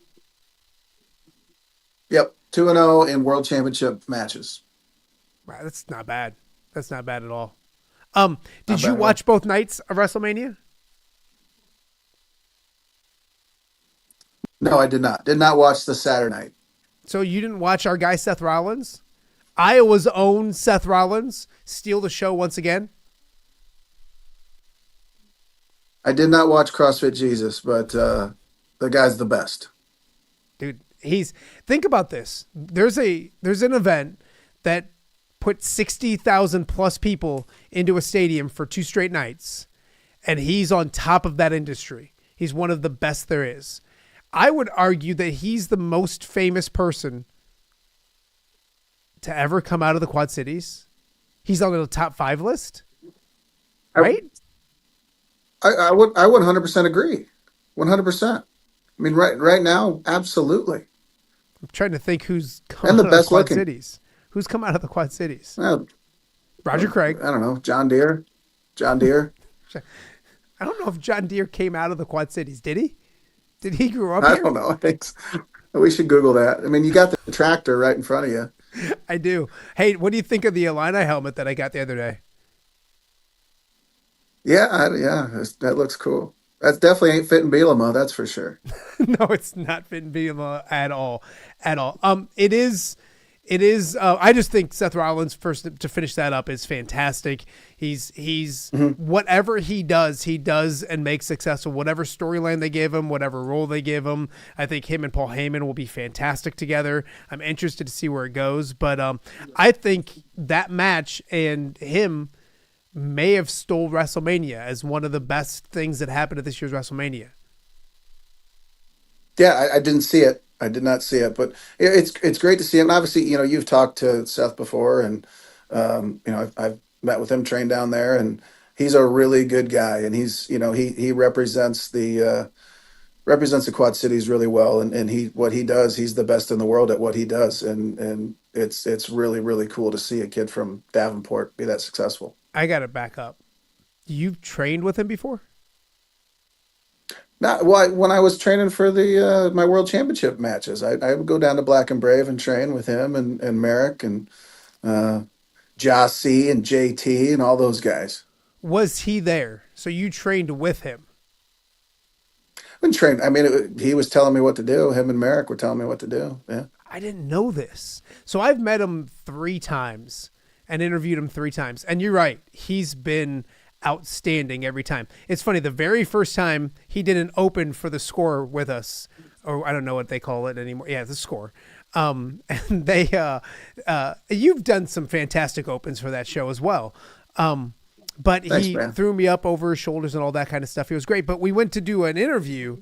Yep, 2-0 in world championship matches. Wow, that's not bad. That's not bad at all. Not Did you bad watch both nights of WrestleMania? No, I did not. Did not watch the Saturday night. So you didn't watch our guy Seth Rollins, Iowa's own Seth Rollins, steal the show once again? I did not watch CrossFit Jesus, but the guy's the best. Dude, think about this. There's an event that put 60,000 plus people into a stadium for 2 straight nights, and he's on top of that industry. He's one of the best there is. I would argue that he's the most famous person to ever come out of the Quad Cities. He's on the top 5 list, right? I would 100% agree. 100%. I mean, right now, absolutely. I'm trying to think who's come And the out best of the Quad looking. Cities. Who's come out of the Quad Cities? Roger Craig. I don't know. John Deere. I don't know if John Deere came out of the Quad Cities. Did he? Did he grow up I here? don't know. I think so. We should Google that. I mean, you got the tractor right in front of you. I do. Hey, what do you think of the Illini helmet that I got the other day? Yeah, that looks cool. That definitely ain't fitting Bielema, that's for sure. No, it's not fitting Bielema at all. It is. I just think Seth Rollins, first to finish that up, is fantastic. He's whatever he does and makes successful. Whatever storyline they give him, whatever role they give him, I think him and Paul Heyman will be fantastic together. I'm interested to see where it goes, but I think that match and him may have stole WrestleMania as one of the best things that happened at this year's WrestleMania. Yeah, I didn't see it. I did not see it, but it's great to see him. And obviously, you've talked to Seth before, and I've met with him, trained down there, and he's a really good guy. And he's he represents the Quad Cities really well, and what he does, he's the best in the world at what he does, and it's really, really cool to see a kid from Davenport be that successful. I got to back up. You've trained with him before? Not when I was training for the my world championship matches, I would go down to Black and Brave and train with him and Merrick and Jossie and JT and all those guys. Was he there? So you trained with him? Been trained. I mean, he was telling me what to do. Him and Merrick were telling me what to do. Yeah. I didn't know this. So I've met him 3 times and interviewed him 3 times. And you're right. He's been outstanding every time. It's funny. The very first time he did an open for the Score with us, or I don't know what they call it anymore. Yeah, the Score. And they, you've done some fantastic opens for that show as well. But Thanks, he man. threw me up over his shoulders and all that kind of stuff. He was great. But we went to do an interview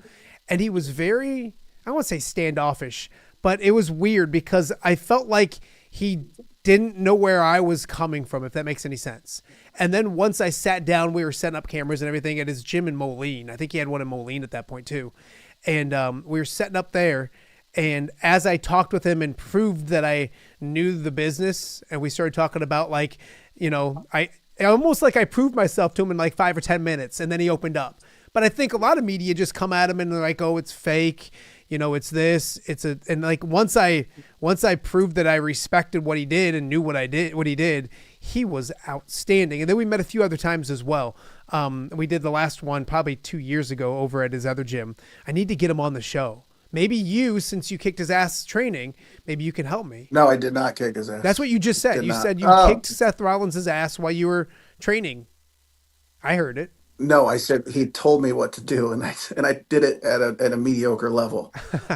and he was very, I don't want to say standoffish, but it was weird because I felt like he didn't know where I was coming from, if that makes any sense. And then once I sat down, we were setting up cameras and everything at his gym in Moline. I think he had one in Moline at that point too. And we were setting up there. And as I talked with him and proved that I knew the business, and we started talking about almost like I proved myself to him in like 5 or 10 minutes, and then he opened up. But I think a lot of media just come at him and they're like, oh, it's fake. It's this, and like once I proved that I respected what he did and knew what he did, he was outstanding. And then we met a few other times as well. We did the last one probably 2 years ago over at his other gym. I need to get him on the show. Maybe you, since you kicked his ass training, maybe you can help me. No, I did not kick his ass. That's what you just said. You said you kicked Seth Rollins' ass while you were training. I heard it. No, I said he told me what to do, and I did it at a mediocre level.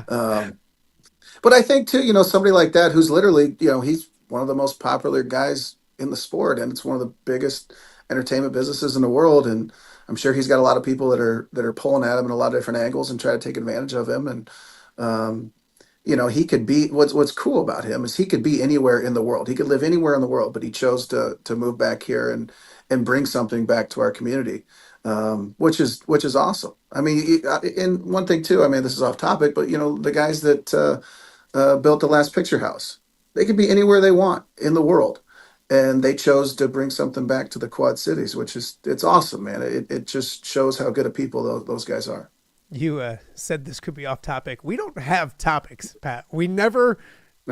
But I think too, somebody like that who's literally, he's one of the most popular guys in the sport, and it's one of the biggest entertainment businesses in the world, and I'm sure he's got a lot of people that are pulling at him in a lot of different angles and try to take advantage of him. And he could be what's cool about him is he could be anywhere in the world. He could live anywhere in the world, but he chose to move back here and bring something back to our community. Which is awesome. I mean, and one thing too, I mean, this is off topic, but the guys that built the Last Picture House, they could be anywhere they want in the world, and they chose to bring something back to the Quad Cities, it's awesome, man. It just shows how good of people those guys are. You said this could be off topic. We don't have topics, Pat. We never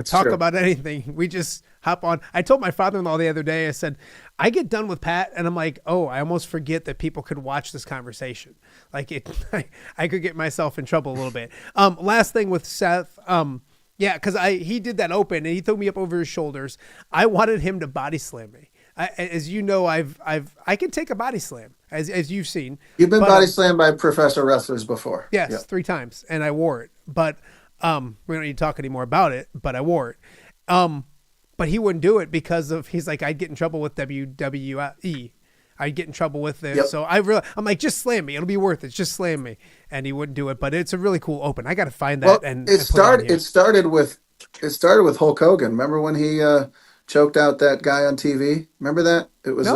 talk true. about anything. We just hop on. I told my father-in-law the other day, I said, I get done with Pat and I'm like, oh, I almost forget that people could watch this conversation. Like I could get myself in trouble a little bit. Last thing with Seth. Yeah, because he did that open and he threw me up over his shoulders. I wanted him to body slam me. As you know, I can take a body slam, as you've seen. You've been body slammed by professional wrestlers before. Yes, Yep. 3 times, and I wore it. But we don't need to talk anymore about it. But I wore it. But he wouldn't do it because he's like, I'd get in trouble with WWE. I'd get in trouble with this. Yep. So I'm like, just slam me. It'll be worth it. Just slam me. And he wouldn't do it. But it's a really cool open. I got to find that. Well, it started with Hulk Hogan. Remember when he choked out that guy on TV? Remember that? It was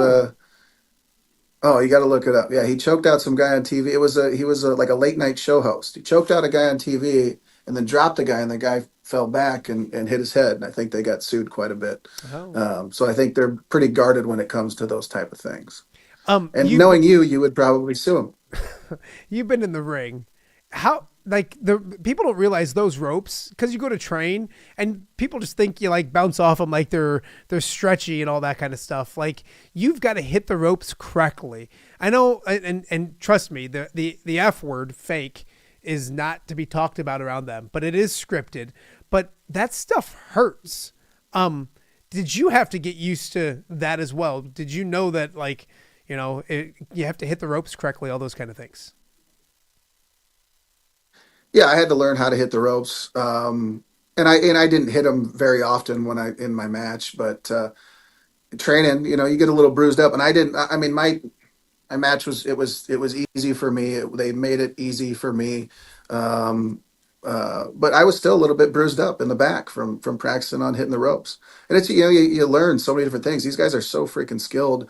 oh, you got to look it up. Yeah, he choked out some guy on TV. He was like a late night show host. He choked out a guy on TV and then dropped the guy, and the guy fell back and hit his head. And I think they got sued quite a bit. Oh. So I think they're pretty guarded when it comes to those type of things. And knowing you would probably sue him. You've been in the ring. How, like, the people don't realize those ropes, because you go to train and people just think you like bounce off them like they're stretchy and all that kind of stuff. Like, you've got to hit the ropes correctly. I know, and trust me, the F word, fake, is not to be talked about around them, but it is scripted. But that stuff hurts. Did you have to get used to that as well? Did you know that, like, you have to hit the ropes correctly, all those kind of things? Yeah, I had to learn how to hit the ropes. And I didn't hit them very often in my match, but training, you get a little bruised up, and I didn't. I mean, my match was easy for me. They made it easy for me. But I was still a little bit bruised up in the back from practicing on hitting the ropes. And it's, you learn so many different things. These guys are so freaking skilled.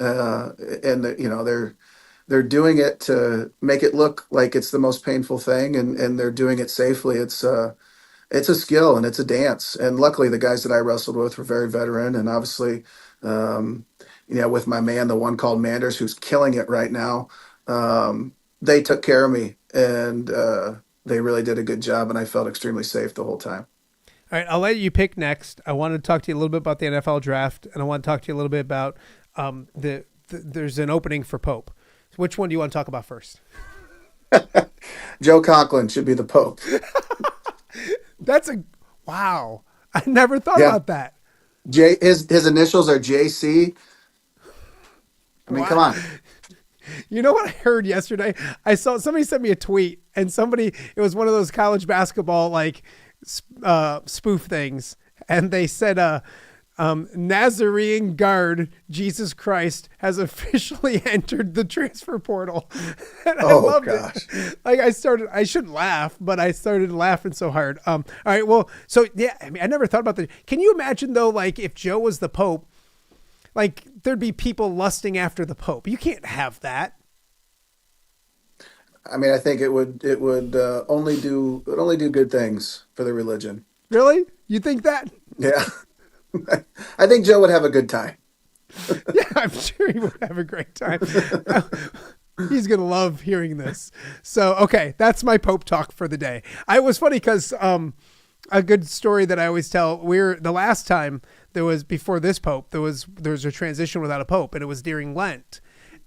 And they're doing it to make it look like it's the most painful thing, and they're doing it safely. It's a skill and it's a dance. And luckily the guys that I wrestled with were very veteran, and obviously, with my man, the one called Manders, who's killing it right now. They took care of me, and they really did a good job, and I felt extremely safe the whole time. All right, I'll let you pick next. I want to talk to you a little bit about the NFL draft, and I want to talk to you a little bit about there's an opening for Pope. Which one do you want to talk about first? Joe Conklin should be the Pope. Wow. I never thought about that. His initials are JC. I mean, Come on. You know what I heard yesterday? I saw somebody sent me a tweet, and it was one of those college basketball like spoof things, and they said Nazarene guard Jesus Christ has officially entered the transfer portal. And I loved it. Like, I shouldn't laugh, but I started laughing so hard. All right, well, so yeah, I mean, I never thought about that. Can you imagine though, like, if Joe was the Pope, like, there'd be people lusting after the Pope? You can't have that. I mean, I think it would only do good things for the religion. Really? You think that? Yeah. I think Joe would have a good time. Yeah, I'm sure he would have a great time. He's going to love hearing this. So, okay, that's my Pope talk for the day. It was funny because a good story that I always tell, the last time there was, before this Pope, there was a transition without a Pope, and it was during Lent.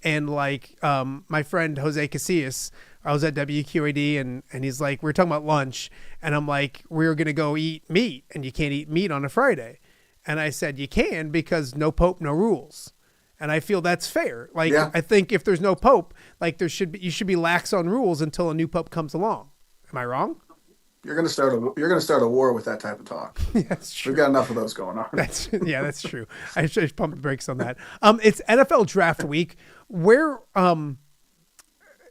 And like my friend Jose Casillas, I was at WQAD and he's like, we were talking about lunch, and I'm like, we're going to go eat meat, and you can't eat meat on a Friday. And I said, you can, because no Pope, no rules. And I feel that's fair. Like, yeah. I think if there's no Pope, like you should be lax on rules until a new Pope comes along. Am I wrong? You're gonna start a war with that type of talk. Yeah, that's true. We've got enough of those going on. That's true. I should pump the brakes on that. It's NFL draft week. Where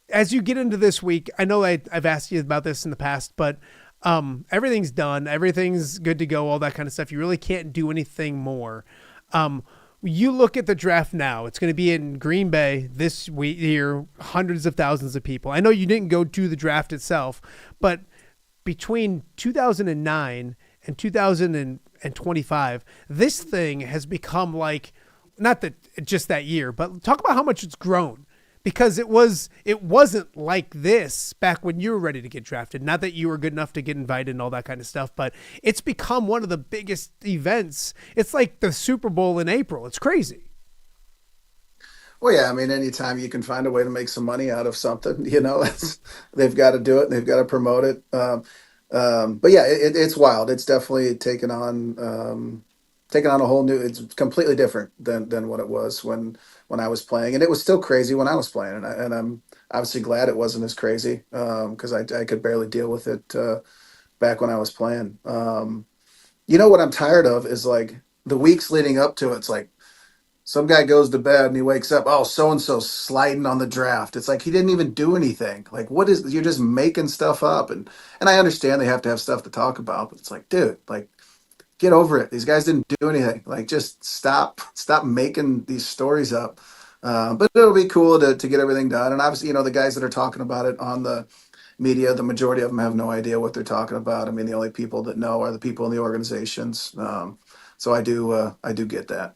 as you get into this week, I know I've asked you about this in the past, but everything's done, everything's good to go, all that kind of stuff. You really can't do anything more. You look at the draft now, it's going to be in Green Bay this week here, hundreds of thousands of people. I know you didn't go to the draft itself, but between 2009 and 2025, this thing has become like, not that just that year, but talk about how much it's grown, because it wasn't like this back when you were ready to get drafted. Not that you were good enough to get invited and all that kind of stuff, but it's become one of the biggest events. It's like the Super Bowl in April. It's crazy. Well, yeah, I mean, anytime you can find a way to make some money out of something, they've got to do it and they've got to promote it. But yeah, it's wild. It's definitely taken on a whole new. It's completely different than what it was when I was playing, and it was still crazy when I was playing, and I'm obviously glad it wasn't as crazy because I could barely deal with it back when I was playing. What I'm tired of is like the weeks leading up to it. It's like, some guy goes to bed and he wakes up, oh, so-and-so sliding on the draft. It's like he didn't even do anything. Like, you're just making stuff up. And I understand they have to have stuff to talk about, but it's like, dude, like, get over it. These guys didn't do anything. Like, just stop making these stories up. But it'll be cool to get everything done. And obviously, the guys that are talking about it on the media, the majority of them have no idea what they're talking about. I mean, the only people that know are the people in the organizations. So I do get that.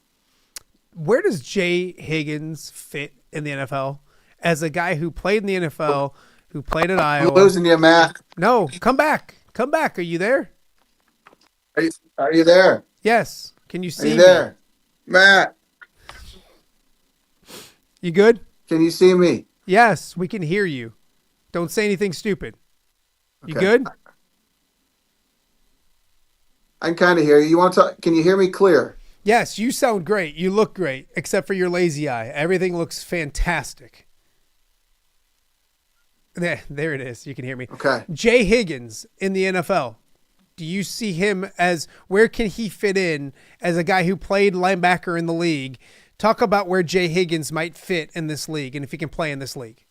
Where does Jay Higgins fit in the NFL as a guy who played in the NFL, who played at Iowa? I'm losing you, Matt. No, come back. Come back. Are you there? Are you there? Yes. Can you see me? There? Matt. You good? Can you see me? Yes, we can hear you. Don't say anything stupid. Okay. You good? I can kind of hear you. You want to talk? Can you hear me clear? Yes, you sound great. You look great, except for your lazy eye. Everything looks fantastic. There it is. You can hear me. Okay. Jay Higgins in the NFL. Do you see him as, where can he fit in as a guy who played linebacker in the league? Talk about where Jay Higgins might fit in this league and if he can play in this league.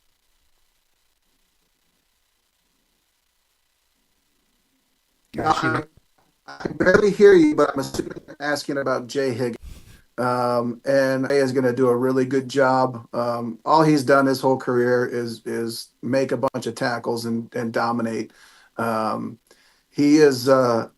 Gosh, I barely hear you, but I'm assuming you're asking about Jay Higgins. And Jay is going to do a really good job. All he's done his whole career is make a bunch of tackles and dominate. He's a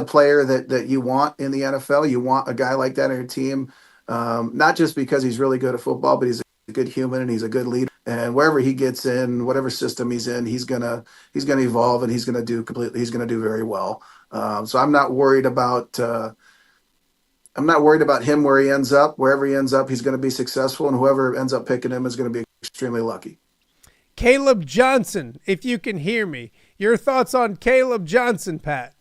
player that you want in the NFL. You want a guy like that on your team, not just because he's really good at football, but he's a good human and he's a good leader. And wherever he gets in, whatever system he's in, he's gonna evolve and he's gonna do very well. So I'm not worried about him where he ends up. Wherever he ends up, he's going to be successful, and whoever ends up picking him is going to be extremely lucky. Kaleb Johnson, if you can hear me, your thoughts on Kaleb Johnson, Pat?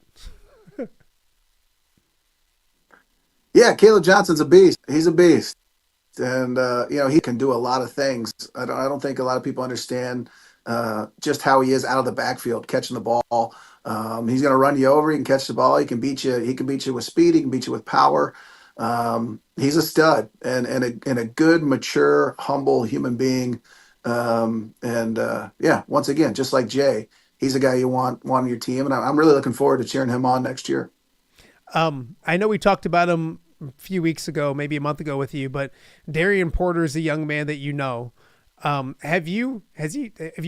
Yeah, Kaleb Johnson's a beast. He's a beast. And, he can do a lot of things. I don't think a lot of people understand just how he is out of the backfield, catching the ball. He's going to run you over. He can catch the ball. He can beat you. He can beat you with speed. He can beat you with power. He's a stud and a good, mature, humble human being. Once again, just like Jay, he's a guy you want on your team. And I'm really looking forward to cheering him on next year. I know we talked about him a few weeks ago, maybe a month ago with you, but Darien Porter is a young man that you know. Have you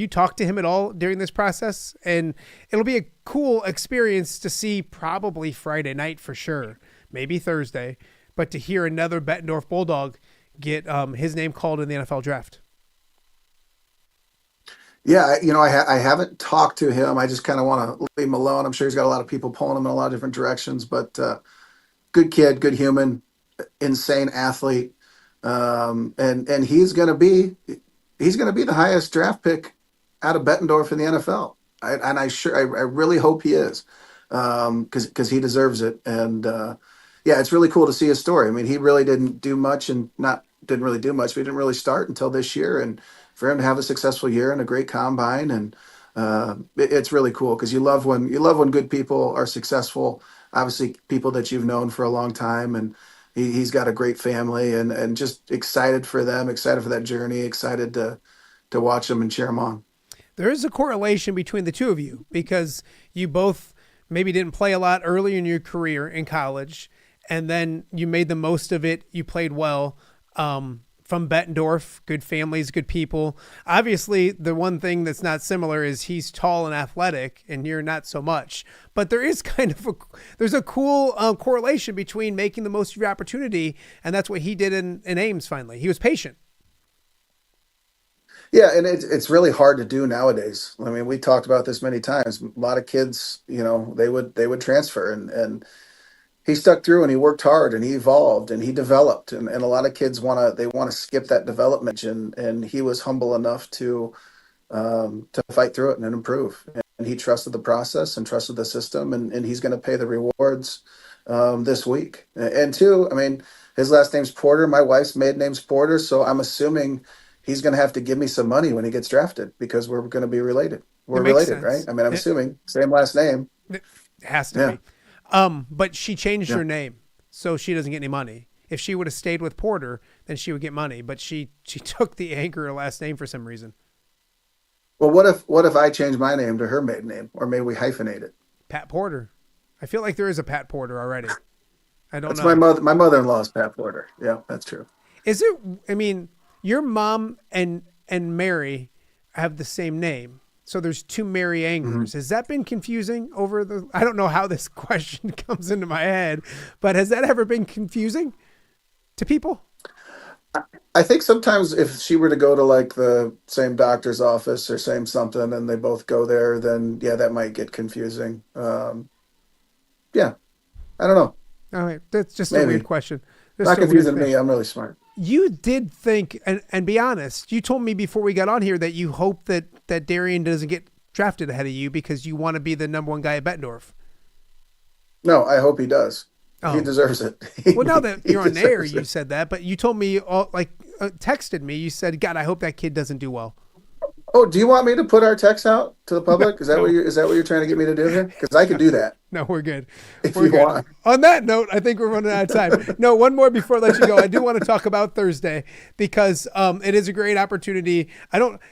talked to him at all during this process? And it'll be a cool experience to see probably Friday night for sure, maybe Thursday, but to hear another Bettendorf Bulldog get his name called in the NFL draft. Yeah, I haven't talked to him. I just kind of want to leave him alone. I'm sure he's got a lot of people pulling him in a lot of different directions, but good kid, good human, insane athlete, and he's going to be the highest draft pick out of Bettendorf in the NFL. I really hope he is, because he deserves it. And yeah, it's really cool to see his story. I mean, he really didn't do much, and didn't really do much. But he didn't really start until this year, and for him to have a successful year and a great combine, and it's really cool because you love when good people are successful. Obviously, people that you've known for a long time, and he's got a great family, and just excited for them, excited for that journey, excited to watch them and cheer them on. There is a correlation between the two of you because you both maybe didn't play a lot early in your career in college, and then you made the most of it. You played well. From Bettendorf, good families, good people. Obviously, the one thing that's not similar is he's tall and athletic, and you're not so much. But there is kind of there's a cool correlation between making the most of your opportunity, and that's what he did in Ames. Finally, he was patient. Yeah, and it's really hard to do nowadays. I mean, we talked about this many times. A lot of kids, they would transfer, and he stuck through, and he worked hard, and he evolved, and he developed, and a lot of kids want to skip that development, and he was humble enough to fight through it and improve, and he trusted the process and trusted the system, and he's going to pay the rewards this week. And two, I mean, his last name's Porter, my wife's maiden name's Porter, so I'm assuming he's going to have to give me some money when he gets drafted because we're going to be related. We're related, right? I mean, I'm assuming same last name. It has to be. But she changed her name, so she doesn't get any money. If she would have stayed with Porter, then she would get money. But she took the Angerer last name for some reason. Well, what if I change my name to her maiden name, or maybe we hyphenate it? Pat Porter. I feel like there is a Pat Porter already. I don't know. That's my mother-in-law is Pat Porter. Yeah, that's true. Is it? I mean, your mom and Mary have the same name. So there's two Mary Angerers. Mm-hmm. Has that been confusing I don't know how this question comes into my head, but has that ever been confusing to people? I think sometimes if she were to go to like the same doctor's office or same something and they both go there, then yeah, that might get confusing. Yeah, I don't know. All right. That's just Maybe. A weird question. Not confusing to me. I'm really smart. You did think, and be honest, you told me before we got on here that you hope that Darien doesn't get drafted ahead of you because you want to be the number one guy at Bettendorf. No, I hope he does. Oh. He deserves it. Well, now that you're on air, you said that, but you told me, texted me, you said, God, I hope that kid doesn't do well. Oh, do you want me to put our text out to the public? Is that what you're trying to get me to do here? Because I could do that. No, we're good. If you want. On that note, I think we're running out of time. No, one more before I let you go. I do want to talk about Thursday because it is a great opportunity.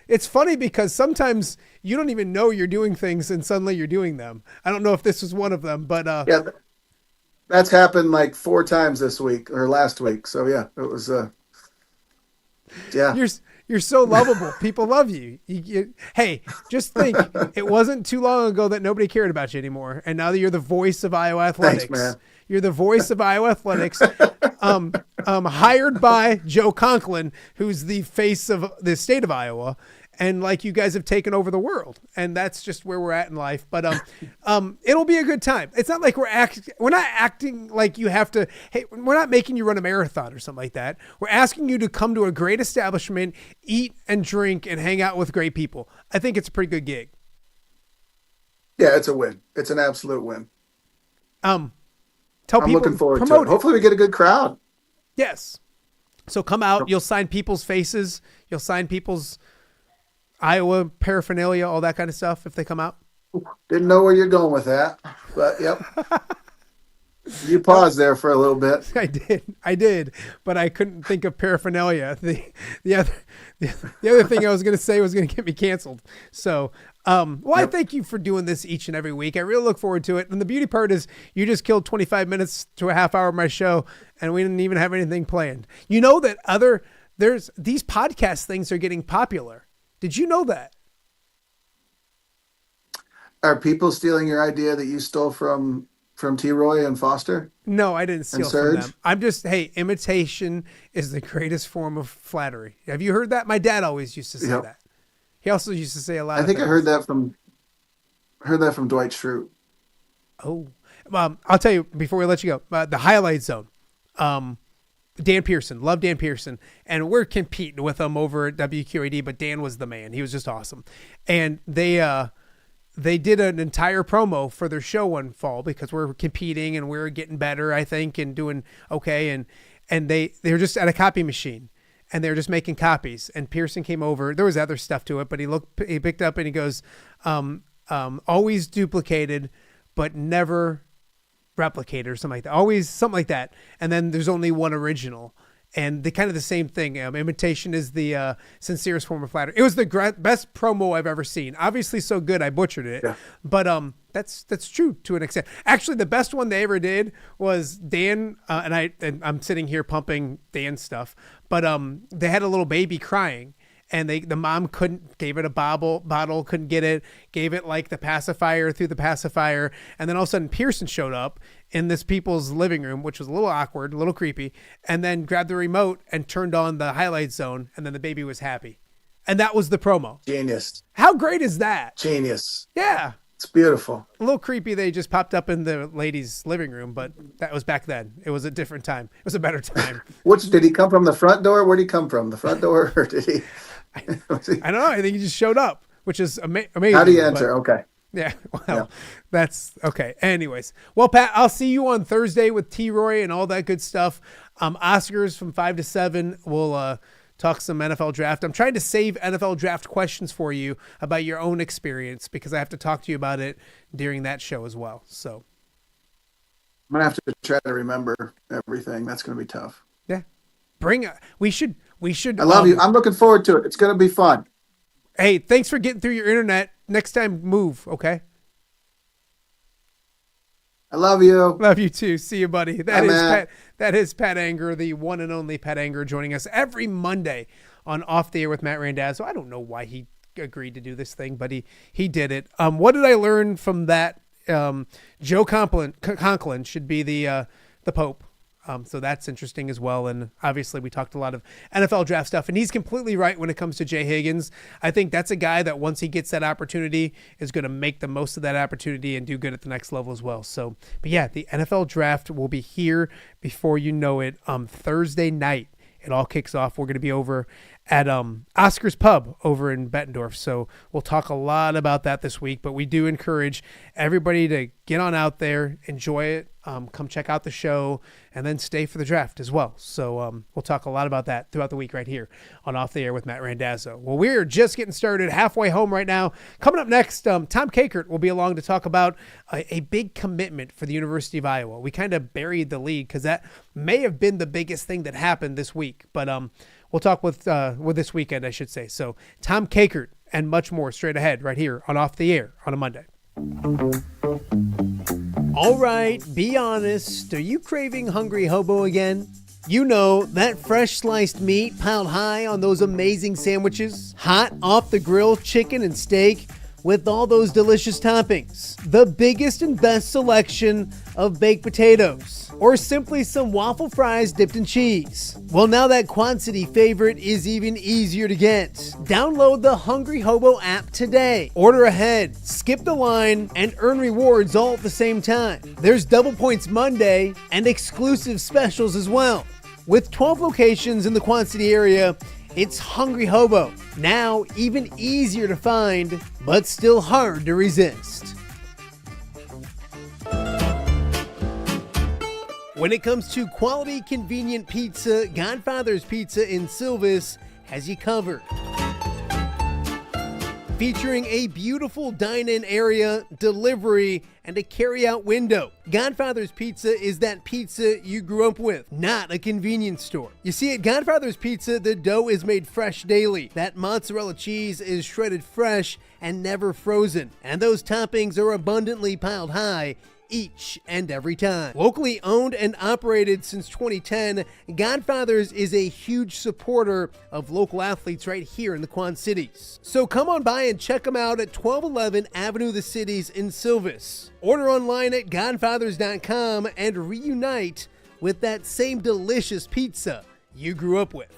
It's funny because sometimes you don't even know you're doing things and suddenly you're doing them. I don't know if this was one of them, but yeah, that's happened like 4 times this week or last week. So yeah, it was yeah. You're so lovable. People love you. Hey, just think, it wasn't too long ago that nobody cared about you anymore. And now that you're the voice of Iowa athletics, thanks, man. You're the voice of Iowa athletics, hired by Joe Conklin, who's the face of the state of Iowa. And like you guys have taken over the world, and that's just where we're at in life. But it'll be a good time. It's not like we're not acting like you have to. Hey, we're not making you run a marathon or something like that. We're asking you to come to a great establishment, eat and drink, and hang out with great people. I think it's a pretty good gig. Yeah, it's a win. It's an absolute win. Tell I'm people, looking forward to it. Hopefully, we get a good crowd. Yes. So come out. You'll sign people's faces. You'll sign people's Iowa paraphernalia, all that kind of stuff if they come out. Didn't know where you're going with that, but yep. You paused there for a little bit. I did, but I couldn't think of paraphernalia. The other thing I was going to say was going to get me canceled. So, I thank you for doing this each and every week. I really look forward to it. And the beauty part is you just killed 25 minutes to a half hour of my show, and we didn't even have anything planned. You know that these podcast things are getting popular. Did you know that? Are people stealing your idea that you stole from from T. Roy and Foster? No, I didn't steal And from Serge? them. I'm just, hey, imitation is the greatest form of flattery. Have you heard that? My dad always used to say Yep. that. He also used to say a lot I of think I things. heard that from Dwight Schrute. Oh, I'll tell you before we let you go, the highlight zone. Dan Pearson, love Dan Pearson, and we're competing with him over at WQAD, but Dan was the man. He was just awesome. And they did an entire promo for their show one fall because we're competing and we're getting better, I think, and doing okay. And they were just at a copy machine and they were just making copies. And Pearson came over. There was other stuff to it, but he picked up and he goes, always duplicated, but never replicated or something like that. Always something like that. And then there's only one original. And the kind of the same thing. Imitation is the sincerest form of flattery. It was the best promo I've ever seen. Obviously so good I butchered it. Yeah. But that's true to an extent. Actually, the best one they ever did was Dan, and I'm sitting here pumping Dan's stuff, but they had a little baby crying. And the mom gave it a bottle, couldn't get it, gave it like the pacifier through the pacifier. And then all of a sudden Pearson showed up in this people's living room, which was a little awkward, a little creepy, and then grabbed the remote and turned on the highlight zone. And then the baby was happy. And that was the promo. Genius. How great is that? Genius. Yeah. It's beautiful. A little creepy. They just popped up in the ladies' living room, but that was back then. It was a different time. It was a better time. Did he come from the front door? Where'd he come from? The front door? Or did he? I don't know. I think he just showed up, which is amazing. How do you enter? Okay. Yeah. Well, that's okay. Anyways. Well, Pat, I'll see you on Thursday with T-Roy and all that good stuff. Oscars from 5 to 7. We'll talk some NFL draft. I'm trying to save NFL draft questions for you about your own experience because I have to talk to you about it during that show as well. So I'm going to have to try to remember everything. That's going to be tough. Yeah. We should. I love you. I'm looking forward to it. It's going to be fun. Hey, thanks for getting through your internet. Next time, move, okay? I love you. Love you too. See you, buddy. That is Pat Angerer, the one and only Pat Angerer, joining us every Monday on Off the Air with Matt Randazzo. I don't know why he agreed to do this thing, but he did it. What did I learn from that? Joe Conklin should be the Pope. So that's interesting as well. And obviously we talked a lot of NFL draft stuff, and he's completely right when it comes to Jay Higgins. I think that's a guy that once he gets that opportunity is going to make the most of that opportunity and do good at the next level as well. So, but yeah, the NFL draft will be here before you know it. Thursday night, it all kicks off. We're going to be over at Oscar's Pub over in Bettendorf. So we'll talk a lot about that this week, but we do encourage everybody to get on out there, enjoy it, come check out the show, and then stay for the draft as well. So we'll talk a lot about that throughout the week right here on Off the Air with Matt Randazzo. Well, we're just getting started, halfway home right now. Coming up next, Tom Kakert will be along to talk about a big commitment for the University of Iowa. We kind of buried the lead because that may have been the biggest thing that happened this week, but we'll talk with this weekend, I should say. So Tom Kakert and much more straight ahead right here on Off the Air on a Monday. All right, be honest. Are you craving Hungry Hobo again? You know, that fresh sliced meat piled high on those amazing sandwiches, hot off the grill chicken and steak with all those delicious toppings, the biggest and best selection of baked potatoes, or simply some waffle fries dipped in cheese. Well, now that Quad City favorite is even easier to get. Download the Hungry Hobo app today. Order ahead, skip the line, and earn rewards all at the same time. There's Double Points Monday and exclusive specials as well. With 12 locations in the Quad City area, it's Hungry Hobo. Now even easier to find, but still hard to resist. When it comes to quality, convenient pizza, Godfather's Pizza in Silvis has you covered. Featuring a beautiful dine-in area, delivery, and a carry-out window. Godfather's Pizza is that pizza you grew up with, not a convenience store. You see, at Godfather's Pizza, the dough is made fresh daily. That mozzarella cheese is shredded fresh and never frozen. And those toppings are abundantly piled high each and every time. Locally owned and operated since 2010, Godfathers is a huge supporter of local athletes right here in the Quad Cities. So come on by and check them out at 1211 Avenue of the Cities in Silvis. Order online at godfathers.com and reunite with that same delicious pizza you grew up with.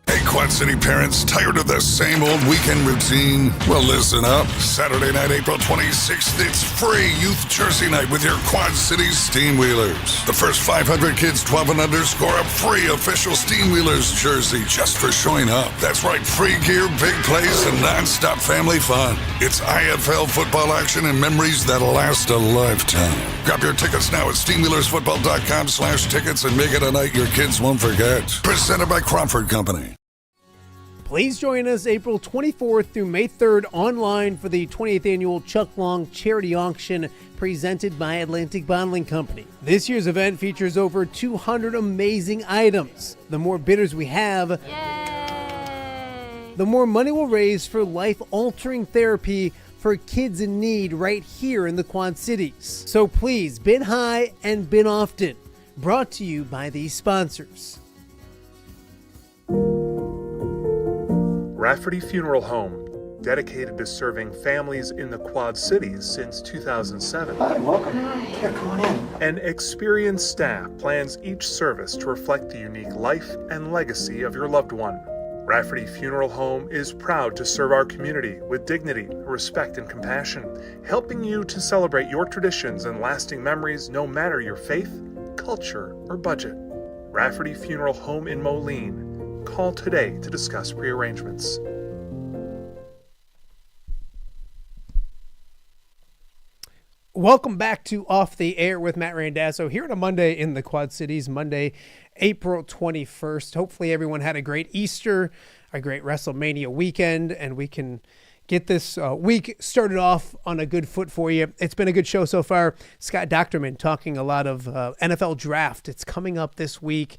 Hey, Quad City parents, tired of the same old weekend routine? Well, listen up. Saturday night, April 26th, it's free youth jersey night with your Quad Cities Steam Wheelers. The first 500 kids 12 and under score a free official Steam Wheelers jersey just for showing up. That's right, free gear, big plays, and non-stop family fun. It's IFL football action and memories that'll last a lifetime. Grab your tickets now at steamwheelersfootball.com/tickets and make it a night your kids won't forget. Presented by Crawford Company. Please join us April 24th through May 3rd online for the 28th Annual Chuck Long Charity Auction presented by Atlantic Bottling Company. This year's event features over 200 amazing items. The more bidders we have, the more money we'll raise for life-altering therapy for kids in need right here in the Quad Cities. So please, bid high and bid often. Brought to you by these sponsors. Rafferty Funeral Home, dedicated to serving families in the Quad Cities since 2007. Hi, welcome. Yeah, come on in. An experienced staff plans each service to reflect the unique life and legacy of your loved one. Rafferty Funeral Home is proud to serve our community with dignity, respect, and compassion, helping you to celebrate your traditions and lasting memories no matter your faith, culture, or budget. Rafferty Funeral Home in Moline. Call today to discuss prearrangements. Welcome back to Off the Air with Matt Randazzo here on a Monday in the Quad Cities, Monday, April 21st. Hopefully everyone had a great Easter, a great Wrestlemania weekend, and we can get this week started off on a good foot for you. It's been a good show so far. Scott Dochterman talking a lot of NFL draft. It's coming up this week.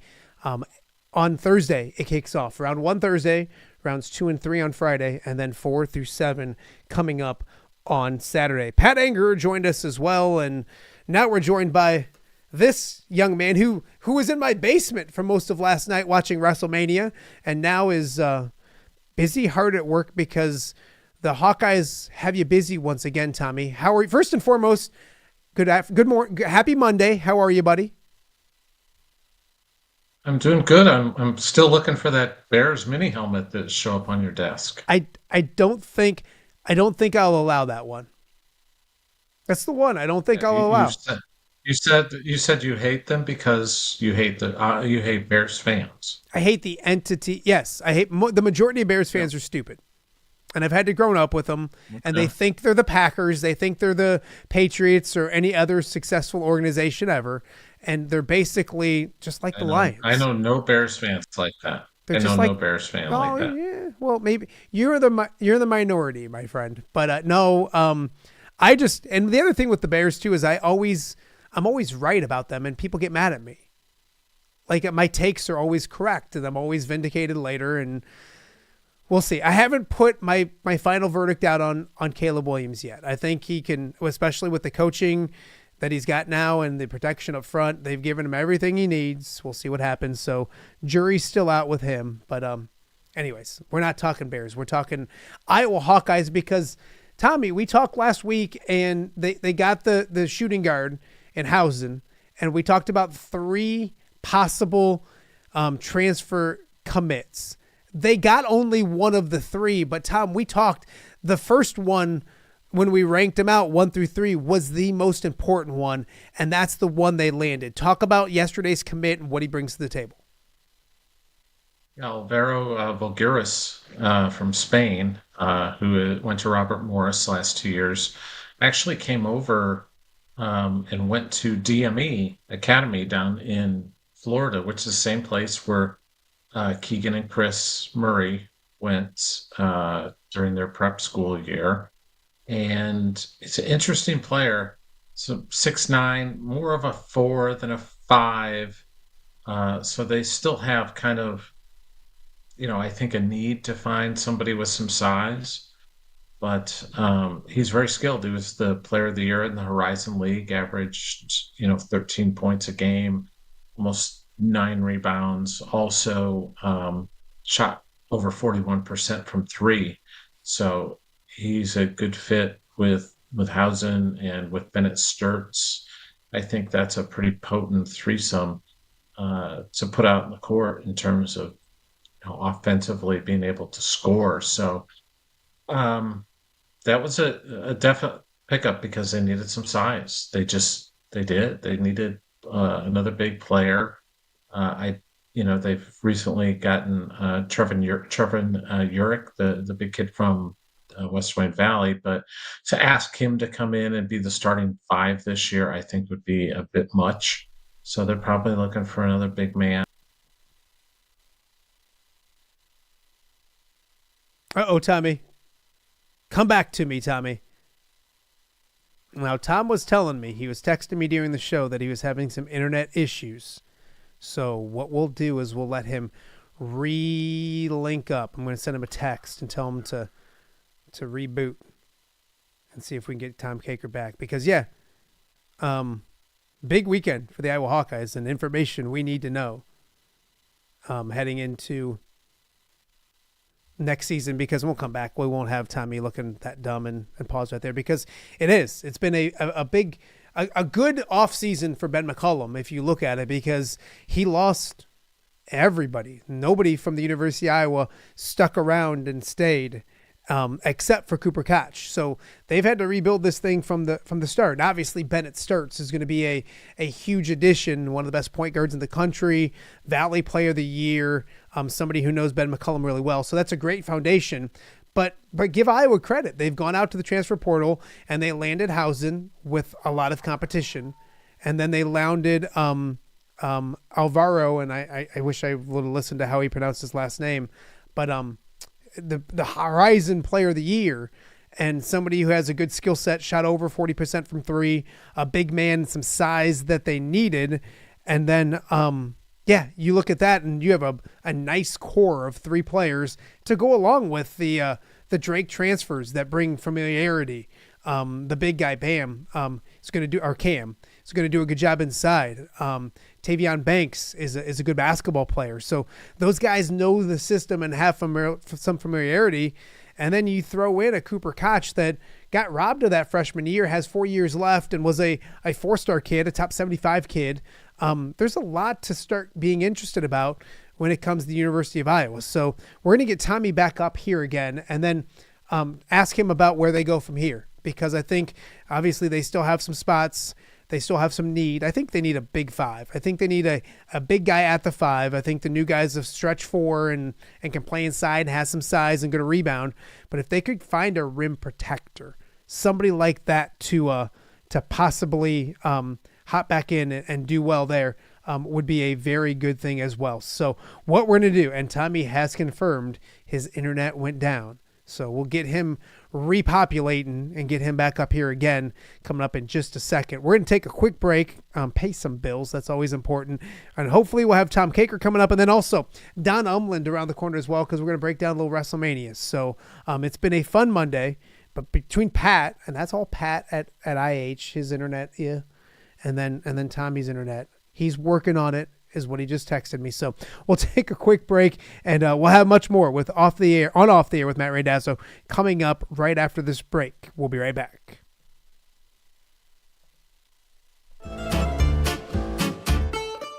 On Thursday, it kicks off. Round 1 Thursday, rounds 2 and 3 on Friday, and then 4 through 7 coming up on Saturday. Pat Angerer joined us as well, and now we're joined by this young man who was in my basement for most of last night watching Wrestlemania, and now is busy, hard at work because the Hawkeyes have you busy once again, Tommy. How are you? First and foremost, good morning, happy Monday. How are you, buddy? I'm doing good. I'm still looking for that Bears mini helmet that show up on your desk. I don't think I'll allow that one. That's the one I don't think I'll allow. You said you hate them because you hate Bears fans. I hate the entity. Yes, I hate the majority of Bears fans are stupid. And I've had to grow up with them, and they think they're the Packers. They think they're the Patriots or any other successful organization ever. And they're basically just like the Lions. I know no Bears fans like that. No Bears fan like that. Yeah. Well, maybe you're the minority, my friend. But no, I just, and the other thing with the Bears too is I'm always right about them, and people get mad at me. Like my takes are always correct, and I'm always vindicated later. And we'll see. I haven't put my final verdict out on Kaleb Williams yet. I think he can, especially with the coaching that he's got now and the protection up front. They've given him everything he needs. We'll see what happens. So jury's still out with him. But anyways, we're not talking Bears. We're talking Iowa Hawkeyes because, Tommy, we talked last week and they got the shooting guard in Hausen, and we talked about 3 possible transfer commits. They got only one of the 3, but Tom, we talked the first one when we ranked them out 1 through 3 was the most important one, and that's the one they landed. Talk about yesterday's commit and what he brings to the table. Alvaro Folgueiras from Spain, who went to Robert Morris the last 2 years, actually came over and went to DME Academy down in Florida, which is the same place where Keegan and Chris Murray went during their prep school year. And it's an interesting player. So 6'9", more of a 4 than a 5. So they still have kind of, I think a need to find somebody with some size. but he's very skilled. He was the player of the year in the Horizon League, averaged 13 points a game, almost 9 rebounds. Also shot over 41% from three. So he's a good fit with Hausen and with Bennett Sturts. I think that's a pretty potent threesome to put out in the court in terms of offensively being able to score. So that was a definite pickup because they needed some size. They needed another big player. They've recently gotten Trevin Urick, the big kid from West Wayne Valley, but to ask him to come in and be the starting five this year, I think would be a bit much. So they're probably looking for another big man. Uh-oh, Tommy. Come back to me, Tommy. Now, Tom was telling me, he was texting me during the show that he was having some internet issues. So what we'll do is we'll let him re-link up. I'm going to send him a text and tell him to reboot and see if we can get Tom Kakert back. Because, big weekend for the Iowa Hawkeyes and information we need to know heading into next season, because we'll come back. We won't have Tommy looking that dumb and pause right there, because it's been a good off season for Ben McCollum if you look at it, because he lost everybody. Nobody from the University of Iowa stuck around and stayed, except for Cooper Koch. So they've had to rebuild this thing from the start. And obviously Bennett Sturts is going to be a huge addition, one of the best point guards in the country, Valley Player of the Year, somebody who knows Ben McCollum really well. So that's a great foundation. But give Iowa credit. They've gone out to the transfer portal and they landed Hausen with a lot of competition. And then they landed Alvaro, and I wish I would have listened to how he pronounced his last name. But the Horizon Player of the Year, and somebody who has a good skill set, shot over 40% from three, a big man, some size that they needed. And then, you look at that and you have a nice core of three players to go along with the Drake transfers that bring familiarity. The big guy, Bam, is going to do, or Cam, is going to do a good job inside. Tavion Banks is a good basketball player. So those guys know the system and have some familiarity. And then you throw in a Cooper Koch that got robbed of that freshman year, has 4 years left, and was a 4-star kid, a top 75 kid. There's a lot to start being interested about when it comes to the University of Iowa. So we're going to get Tommy back up here again and then ask him about where they go from here, because I think obviously they still have some spots. They still have some need. I think they need a big five. I think they need a big guy at the five. I think the new guys have stretch four and can play inside, has some size and good rebound. But if they could find a rim protector, somebody like that to possibly hop back in and do well there, would be a very good thing as well. So what we're going to do, and Tommy has confirmed his internet went down. So we'll get him repopulating and get him back up here again coming up in just a second. We're going to take a quick break, pay some bills. That's always important. And hopefully we'll have Tom Kakert coming up. And then also Don Umland around the corner as well, because we're going to break down a little Wrestlemania. So it's been a fun Monday. But between Pat, and that's all Pat at IH, his internet, and then Tommy's internet, he's working on it, is what he just texted me. So we'll take a quick break, and we'll have much more with Off the Air with Matt Randazzo coming up right after this break. We'll be right back.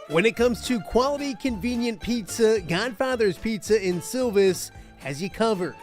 When it comes to quality, convenient pizza, Godfather's Pizza in Silvis has you covered.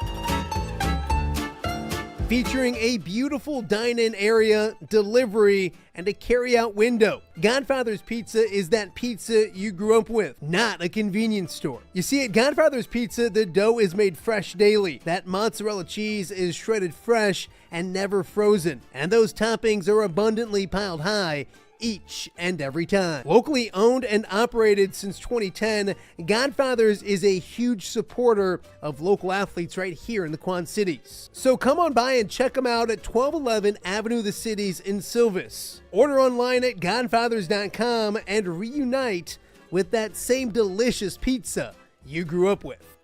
Featuring a beautiful dine-in area, delivery, and a carry-out window. Godfather's Pizza is that pizza you grew up with, not a convenience store. You see, at Godfather's Pizza, the dough is made fresh daily. That mozzarella cheese is shredded fresh and never frozen. And those toppings are abundantly piled high each and every time. Locally owned and operated since 2010, Godfather's is a huge supporter of local athletes right here in the Quad Cities. So come on by and check them out at 1211 Avenue of the Cities in Silvis. Order online at godfathers.com and reunite with that same delicious pizza you grew up with.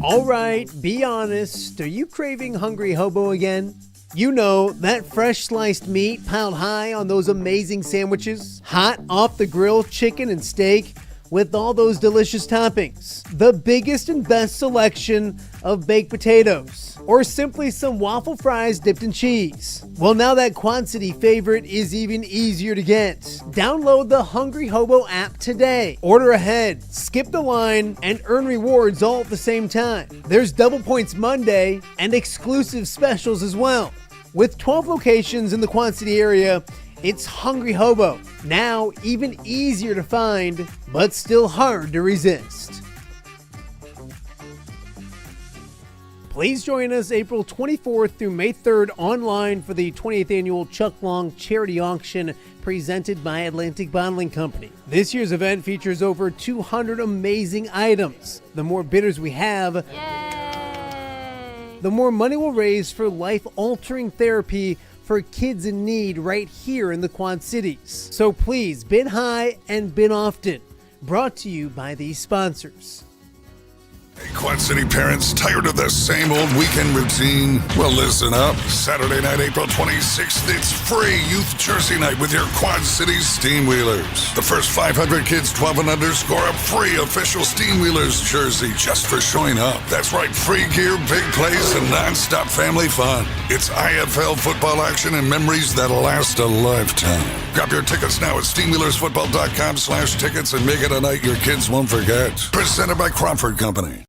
All right, be honest. Are you craving Hungry Hobo again? You know, that fresh sliced meat piled high on those amazing sandwiches, hot off the grill chicken and steak with all those delicious toppings, the biggest and best selection of baked potatoes, or simply some waffle fries dipped in cheese. Well, now that Quad City favorite is even easier to get. Download the Hungry Hobo app today. Order ahead, skip the line, and earn rewards all at the same time. There's Double Points Monday and exclusive specials as well. With 12 locations in the Quad City area, it's Hungry Hobo. Now even easier to find, but still hard to resist. Please join us April 24th through May 3rd online for the 20th annual Chuck Long Charity Auction presented by Atlantic Bottling Company. This year's event features over 200 amazing items. The more bidders we have, the more money we'll raise for life-altering therapy for kids in need right here in the Quad Cities. So please bid high and bid often. Brought to you by these sponsors. Hey, Quad City parents, tired of the same old weekend routine? Well, listen up. Saturday night, April 26th, it's free youth jersey night with your Quad Cities Steam Wheelers. The first 500 kids 12 and under score a free official Steam Wheelers jersey just for showing up. That's right, free gear, big plays, and non-stop family fun. It's IFL football action and memories that'll last a lifetime. Grab your tickets now at steamwheelersfootball.com/tickets and make it a night your kids won't forget. Presented by Crawford Company.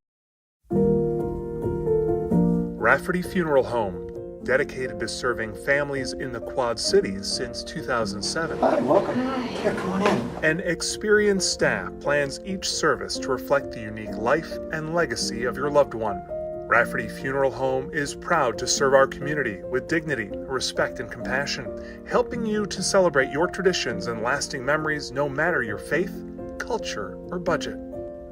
Rafferty Funeral Home, dedicated to serving families in the Quad Cities since 2007. Hi, welcome. Yeah, come on in. An experienced staff plans each service to reflect the unique life and legacy of your loved one. Rafferty Funeral Home is proud to serve our community with dignity, respect, and compassion, helping you to celebrate your traditions and lasting memories no matter your faith, culture, or budget.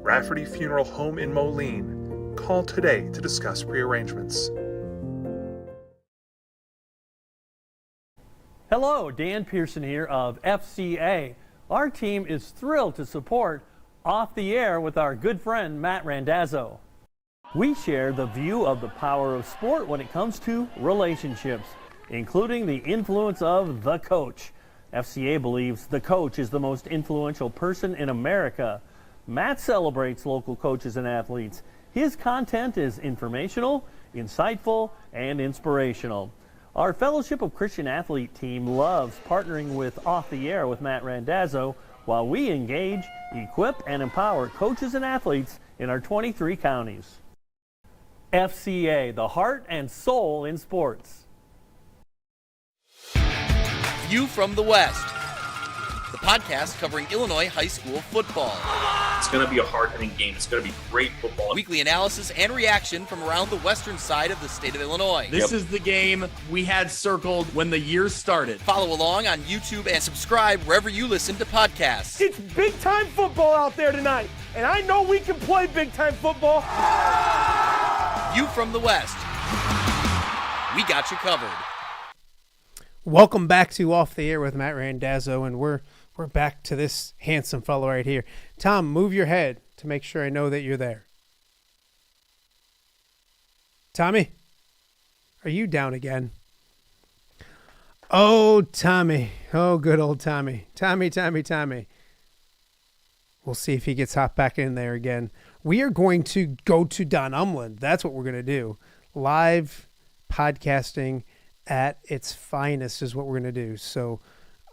Rafferty Funeral Home in Moline. Call today to discuss prearrangements. Hello, Dan Pearson here of FCA. Our team is thrilled to support Off the Air with our good friend Matt Randazzo. We share the view of the power of sport when it comes to relationships, including the influence of the coach. FCA believes the coach is the most influential person in America. Matt celebrates local coaches and athletes. His content is informational, insightful, and inspirational. Our Fellowship of Christian Athlete team loves partnering with Off the Air with Matt Randazzo while we engage, equip, and empower coaches and athletes in our 23 counties. FCA, the heart and soul in sports. View from the West, the podcast covering Illinois high school football. It's going to be a hard-hitting game. It's going to be great football. Weekly analysis and reaction from around the western side of the state of Illinois. This is the game we had circled when the year started. Follow along on YouTube and subscribe wherever you listen to podcasts. It's big-time football out there tonight, and I know we can play big-time football. View from the West. We got you covered. Welcome back to Off the Air with Matt Randazzo, and we're back to this handsome fellow right here. Tom, move your head to make sure I know that you're there. Tommy, are you down again? Oh, Tommy. Oh, good old Tommy. Tommy. We'll see if he gets hopped back in there again. We are going to go to Don Umland. That's what we're going to do. Live podcasting at its finest is what we're going to do. So,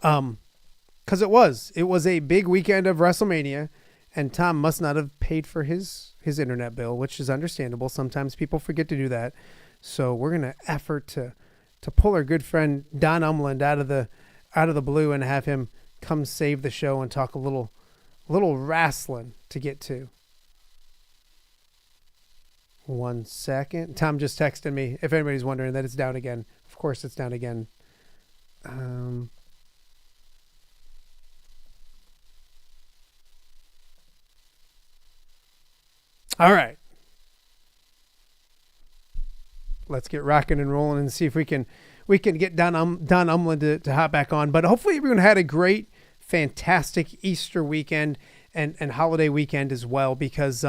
because it was a big weekend of Wrestlemania, and Tom must not have paid for his internet bill, which is understandable. Sometimes people forget to do that. So we're gonna effort to pull our good friend Don Umland out of the blue and have him come save the show and talk a little wrestling to get to. 1 second. Tom just texted me, if anybody's wondering, that it's down again. Of course it's down again. All right. Let's get rocking and rolling and see if we can get Don Umland to hop back on. But hopefully everyone had a great, fantastic Easter weekend and holiday weekend as well, because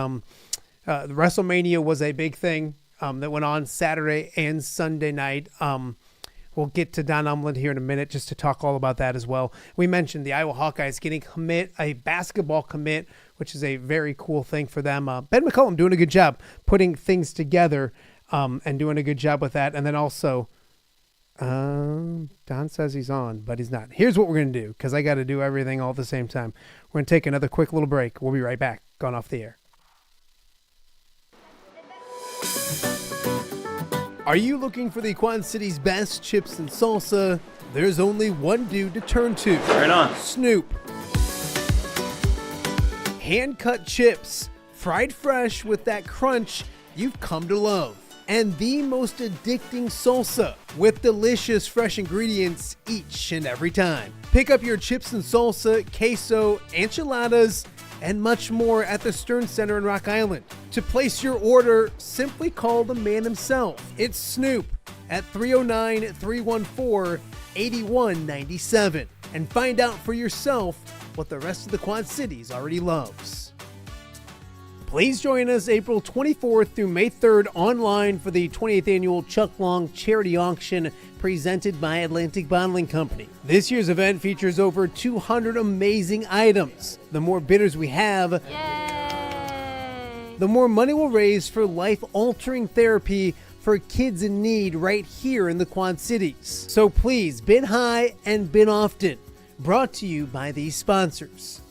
WrestleMania was a big thing that went on Saturday and Sunday night. We'll get to Don Umland here in a minute just to talk all about that as well. We mentioned the Iowa Hawkeyes getting a basketball commit, which is a very cool thing for them. Ben McCollum doing a good job putting things together and doing a good job with that. And then also, Don says he's on, but he's not. Here's what we're going to do, because I got to do everything all at the same time. We're going to take another quick little break. We'll be right back. Gone off the air. Are you looking for the Quad City's best chips and salsa? There's only one dude to turn to. Right on. Snoop. Hand-cut chips, fried fresh with that crunch you've come to love. And the most addicting salsa with delicious fresh ingredients each and every time. Pick up your chips and salsa, queso, enchiladas, and much more at the Stern Center in Rock Island. To place your order, simply call the man himself. It's Snoop at 309-314-8197 and find out for yourself what the rest of the Quad Cities already loves. Please join us April 24th through May 3rd online for the 20th annual Chuck Long Charity Auction presented by Atlantic Bottling Company. This year's event features over 200 amazing items. The more bidders we have, the more money we'll raise for life-altering therapy for kids in need right here in the Quad Cities. So please bid high and bid often. Brought to you by these sponsors.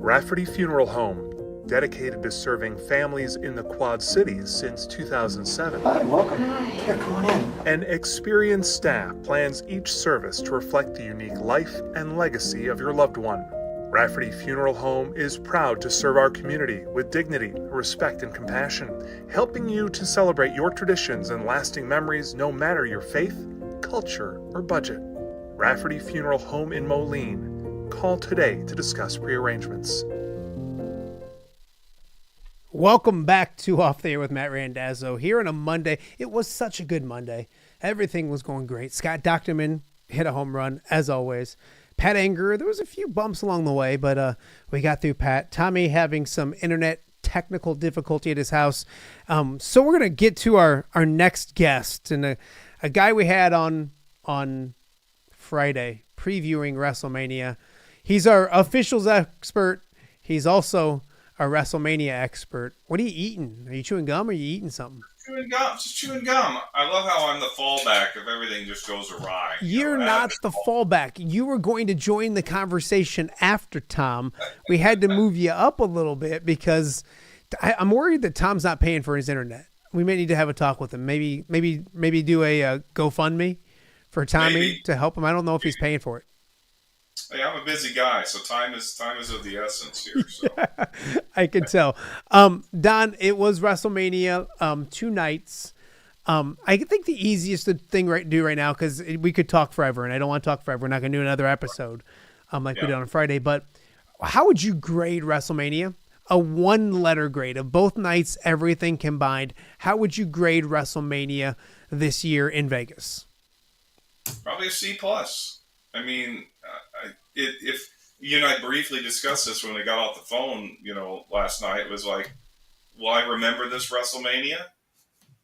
Rafferty Funeral Home, dedicated to serving families in the Quad Cities since 2007. Hi, welcome. Hi. Here, come on in. An experienced staff plans each service to reflect the unique life and legacy of your loved one. Rafferty Funeral Home is proud to serve our community with dignity, respect, and compassion, helping you to celebrate your traditions and lasting memories no matter your faith, culture, or budget. Rafferty Funeral Home in Moline. Call today to discuss prearrangements. Welcome back to Off the Air with Matt Randazzo here on a Monday. It was such a good Monday. Everything was going great. Scott Dochterman hit a home run, as always. Pat Angerer, there was a few bumps along the way, but we got through Pat. Tommy having some internet technical difficulty at his house. So we're going to get to our next guest, and a guy we had on Friday previewing WrestleMania. He's our officials expert. He's also a WrestleMania expert. What are you eating? Are you chewing gum or are you eating something? Just chewing gum. I love how I'm the fallback if everything just goes awry. You're not the fallback. You were going to join the conversation after Tom. We had to move you up a little bit because I'm worried that Tom's not paying for his internet. We may need to have a talk with him. Maybe do a GoFundMe for Tommy to help him. I don't know if he's paying for it. Hey, I'm a busy guy, so time is of the essence here. So. Yeah, I can tell. Don, it was WrestleMania 2 nights. I think the easiest thing to do right now, because we could talk forever, and I don't want to talk forever. We're not going to do another episode we did on Friday. But how would you grade WrestleMania? A 1-letter grade of both nights, everything combined. How would you grade WrestleMania this year in Vegas? Probably a C+. I mean, if you and I briefly discussed this when we got off the phone, last night, it was like, will I remember this WrestleMania?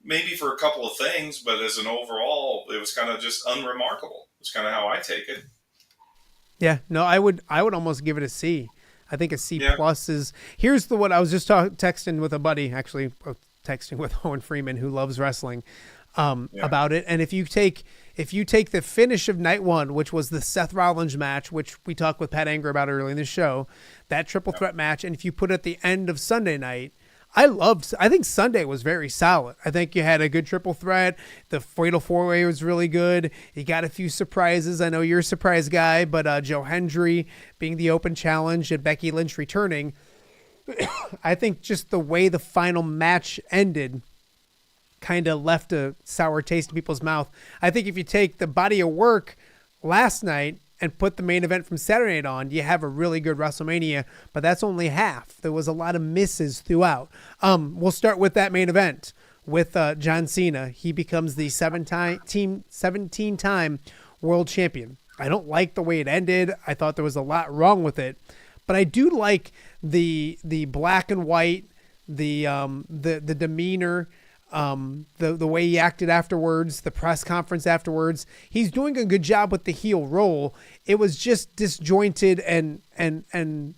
Maybe for a couple of things, but as an overall, it was kind of just unremarkable. It's kind of how I take it. Yeah, no, I would almost give it a C. I think a C plus is. Here's what I was just texting with a buddy, actually texting with Owen Freeman, who loves wrestling, about it. And if you take the finish of night 1, which was the Seth Rollins match, which we talked with Pat Angerer about earlier in the show, that triple threat match, and if you put it at the end of Sunday night, I think Sunday was very solid. I think you had a good triple threat. The Fatal 4-Way was really good. You got a few surprises. I know you're a surprise guy, but Joe Hendry being the open challenge and Becky Lynch returning. I think just the way the final match ended kind of left a sour taste in people's mouth. I think if you take the body of work last night and put the main event from Saturday night on, you have a really good WrestleMania, but that's only half. There was a lot of misses throughout. We'll start with that main event with John Cena. He becomes the 17-time world champion. I don't like the way it ended. I thought there was a lot wrong with it, but I do like the black and white, the demeanor, the way he acted afterwards, the press conference afterwards. He's doing a good job with the heel role. It was just disjointed and a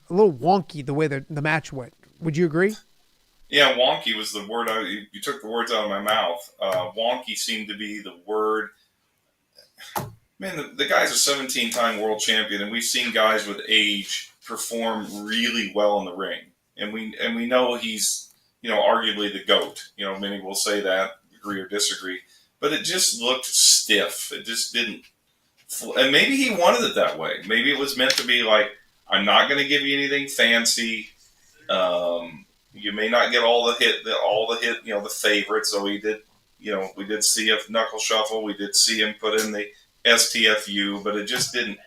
little wonky the way the match went. Would you agree? Yeah, wonky was the word. You took the words out of my mouth. Wonky seemed to be the word. Man, the guy's a 17-time world champion, and we've seen guys with age perform really well in the ring, and we know he's, arguably the GOAT. Many will say that, agree or disagree, but it just looked stiff. It just didn't, and maybe he wanted it that way. Maybe it was meant to be like, I'm not going to give you anything fancy. You may not get all the hit, the favorites. So we did see a knuckle shuffle. We did see him put in the STFU, but it just didn't.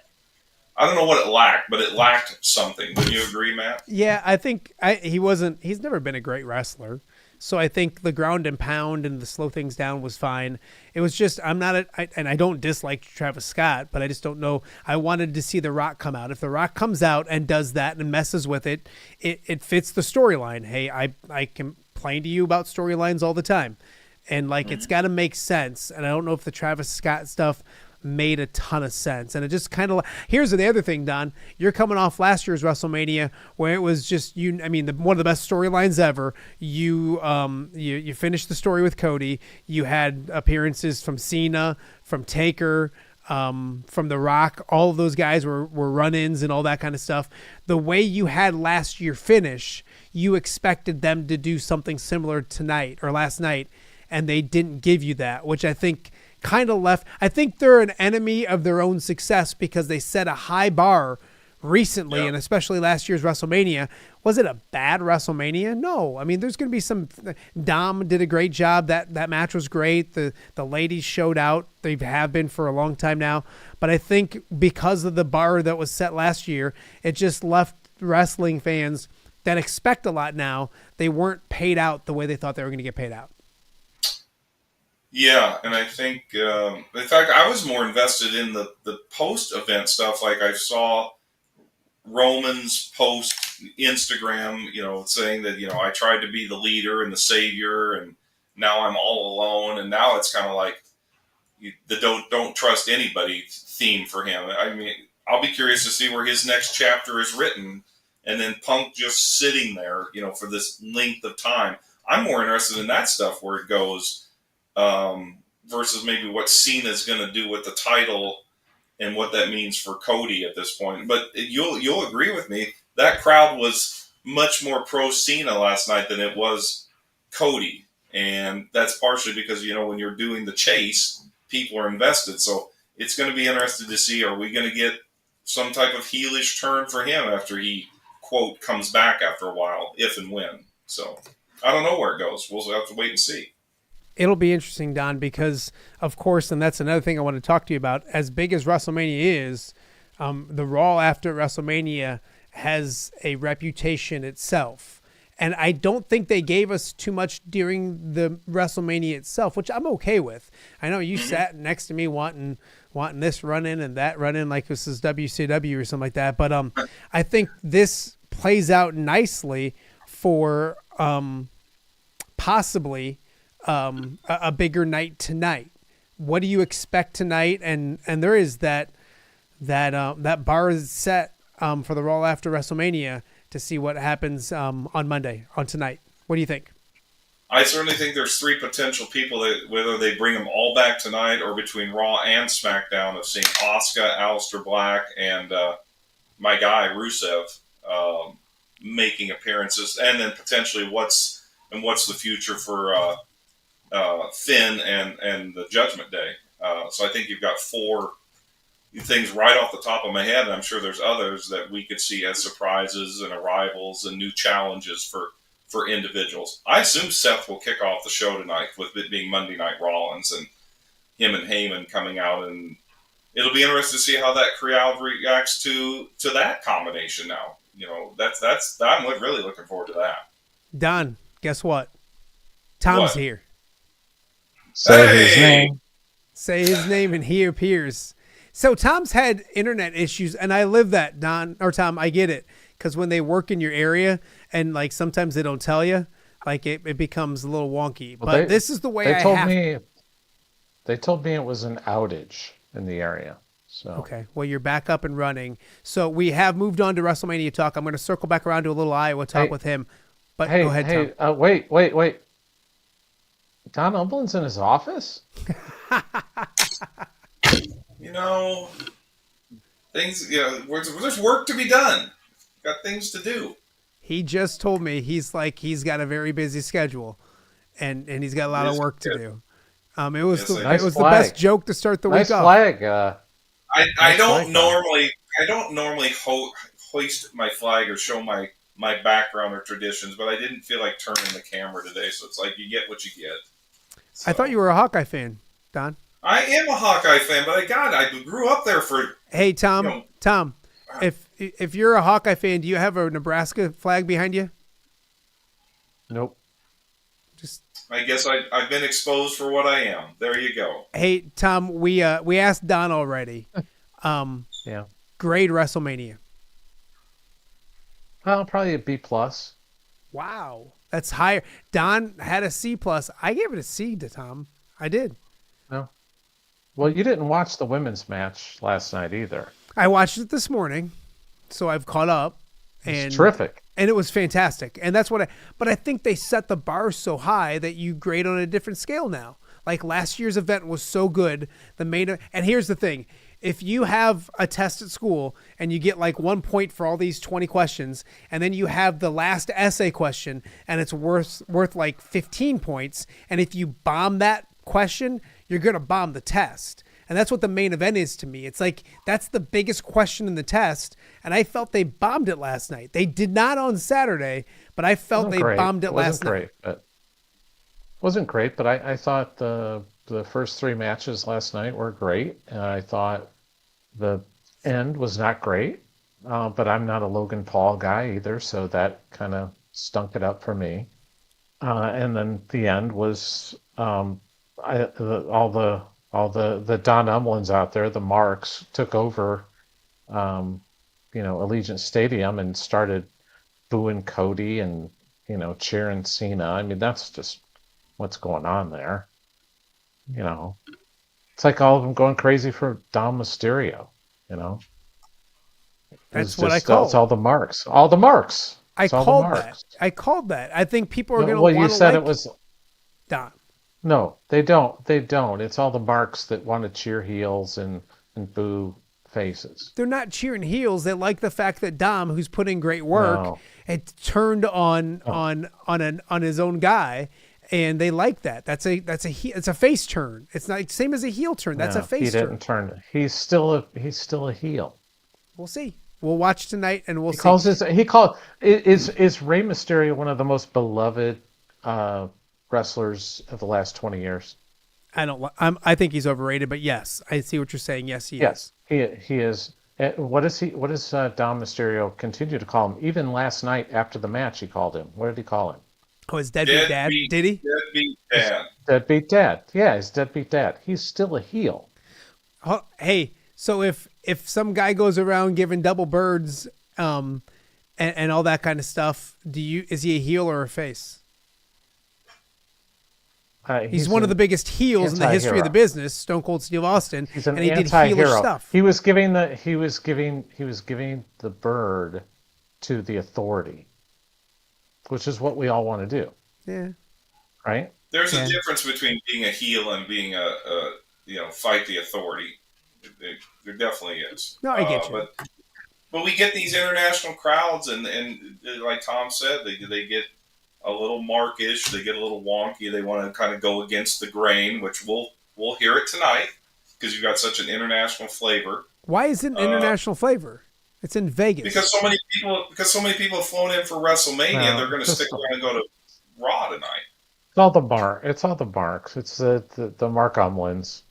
I don't know what it lacked, but it lacked something. Would you agree, Matt? Yeah, I think he's never been a great wrestler. So I think the ground and pound and the slow things down was fine. It was just, and I don't dislike Travis Scott, but I just don't know. I wanted to see The Rock come out. If The Rock comes out and does that and messes with it, it fits the storyline. Hey, I complain to you about storylines all the time. And it's got to make sense. And I don't know if the Travis Scott stuff made a ton of sense. And it just kind of, here's the other thing, Don, you're coming off last year's WrestleMania where it was just one of the best storylines ever. You finished the story with Cody. You had appearances from Cena, from Taker, from The Rock. All of those guys were run-ins and all that kind of stuff. The way you had last year finish, you expected them to do something similar tonight or last night, and they didn't give you that, which I think kind of left. I think they're an enemy of their own success because they set a high bar recently, and especially last year's WrestleMania. Was it a bad WrestleMania? No. I mean, there's going to be some. Dom did a great job. That match was great. The ladies showed out. They have been for a long time now. But I think because of the bar that was set last year, it just left wrestling fans that expect a lot now. They weren't paid out the way they thought they were going to get paid out. Yeah, and I think, in fact, I was more invested in the post-event stuff. Like I saw Roman's post Instagram, saying that, I tried to be the leader and the savior, and now I'm all alone. And now it's kind of like the don't trust anybody theme for him. I mean, I'll be curious to see where his next chapter is written, and then Punk just sitting there, for this length of time. I'm more interested in that stuff where it goes. Versus maybe what Cena's going to do with the title and what that means for Cody at this point. But you'll agree with me, that crowd was much more pro Cena last night than it was Cody. And that's partially because, when you're doing the chase, people are invested. So it's going to be interesting to see, are we going to get some type of heelish turn for him after he, quote, comes back after a while, if and when. So I don't know where it goes. We'll have to wait and see. It'll be interesting, Don, because, of course, and that's another thing I want to talk to you about, as big as WrestleMania is, the Raw after WrestleMania has a reputation itself. And I don't think they gave us too much during the WrestleMania itself, which I'm okay with. I know you sat next to me wanting this run-in and that run-in like this is WCW or something like that. But I think this plays out nicely for possibly a bigger night tonight. What do you expect tonight? And there is that bar is set for the Raw after WrestleMania to see what happens on Monday, on tonight. What do you think? I certainly think there's three potential people that, whether they bring them all back tonight or between Raw and SmackDown, of seeing Asuka, Aleister Black, and my guy Rusev making appearances, and then potentially what's the future for Finn and the Judgment Day. So I think you've got four things right off the top of my head, and I'm sure there's others that we could see as surprises and arrivals and new challenges for individuals. I assume Seth will kick off the show tonight with it being Monday Night Rollins and him and Heyman coming out, and it'll be interesting to see how that crowd reacts to that combination now. I'm really looking forward to that. Don, guess what? Tom's here. Say his name. Say his name and he appears. So Tom's had internet issues, and I live that, Don or Tom. I get it, because when they work in your area, and like sometimes they don't tell you, like it becomes a little wonky. Well, but this is the way I have. They told me it was an outage in the area. So Okay, well, you're back up and running. So we have moved on to WrestleMania talk. I'm going to circle back around to a little Iowa talk with him. But go ahead, Tom. Wait. Don Umlin's in his office? Things, there's work to be done. Got things to do. He just told me he's got a very busy schedule, and he's got a lot of work to do. It was the best joke to start the week off. Nice flag. I don't normally hoist my flag or show my background or traditions, but I didn't feel like turning the camera today, so it's like you get what you get. So. I thought you were a Hawkeye fan, Don. I am a Hawkeye fan, but I grew up there for. Hey, Tom. Tom, if you're a Hawkeye fan, do you have a Nebraska flag behind you? Nope. I guess I've been exposed for what I am. There you go. Hey, Tom, we asked Don already. Yeah. Grade WrestleMania. Well, probably a B+. Wow, that's higher. Don had a C+. I gave it a C to Tom. I did. No. Well, you didn't watch the women's match last night either. I watched it this morning, so I've caught up. It's terrific. And it was fantastic. And that's but I think they set the bar so high that you grade on a different scale now. Like last year's event was so good. And here's the thing. If you have a test at school and you get like 1 point for all these 20 questions, and then you have the last essay question and it's worth like 15 points. And if you bomb that question, you're going to bomb the test. And that's what the main event is to me. It's like, that's the biggest question in the test. And I felt they bombed it last night. They did not on Saturday, but I felt they bombed it last night. Wasn't great, but I thought the first three matches last night were great. And I thought the end was not great, but I'm not a Logan Paul guy either, so that kind of stunk it up for me. And then the end was all the Don Umlins out there, the marks, took over, Allegiant Stadium and started booing Cody and, cheering Cena. I mean, that's just what's going on there. It's like all of them going crazy for Dom Mysterio, That's what I call it. It's all the marks. All the marks. I called that. I think people are going to want to you said it was Dom. No, they don't. It's all the marks that want to cheer heels and boo faces. They're not cheering heels. They like the fact that Dom, who's put in great work, had turned on his own guy, and they like that. It's a face turn. It's not same as a heel turn. That's a face turn. He didn't turn. He's still a heel. We'll see. We'll watch tonight, and we'll see. Is Rey Mysterio one of the most beloved wrestlers of the last 20 years? I think he's overrated, but yes, I see what you're saying. Yes, he is. He is. What does Dom Mysterio continue to call him? Even last night after the match, he called him. What did he call him? Oh, his deadbeat dad. Did he? Deadbeat dad. Deadbeat dad. Yeah, his deadbeat dad. He's still a heel. Oh, hey, so if some guy goes around giving double birds, and all that kind of stuff, is he a heel or a face? He's one of the biggest heels in the history of the business, Stone Cold Steve Austin, and he did heelish stuff. He was giving the bird to the Authority, which is what we all want to do. Yeah. Right? There's a difference between being a heel and being a fight the Authority. There definitely is. No, I get you. But we get these international crowds, and like Tom said, they get a little markish, they get a little wonky, they want to kind of go against the grain, which we'll hear it tonight because you've got such an international flavor. Why is it an international flavor? It's in Vegas. Because so many people have flown in for WrestleMania, they're going to stick around and go to Raw tonight. It's all the marks. It's the Mark Umlins,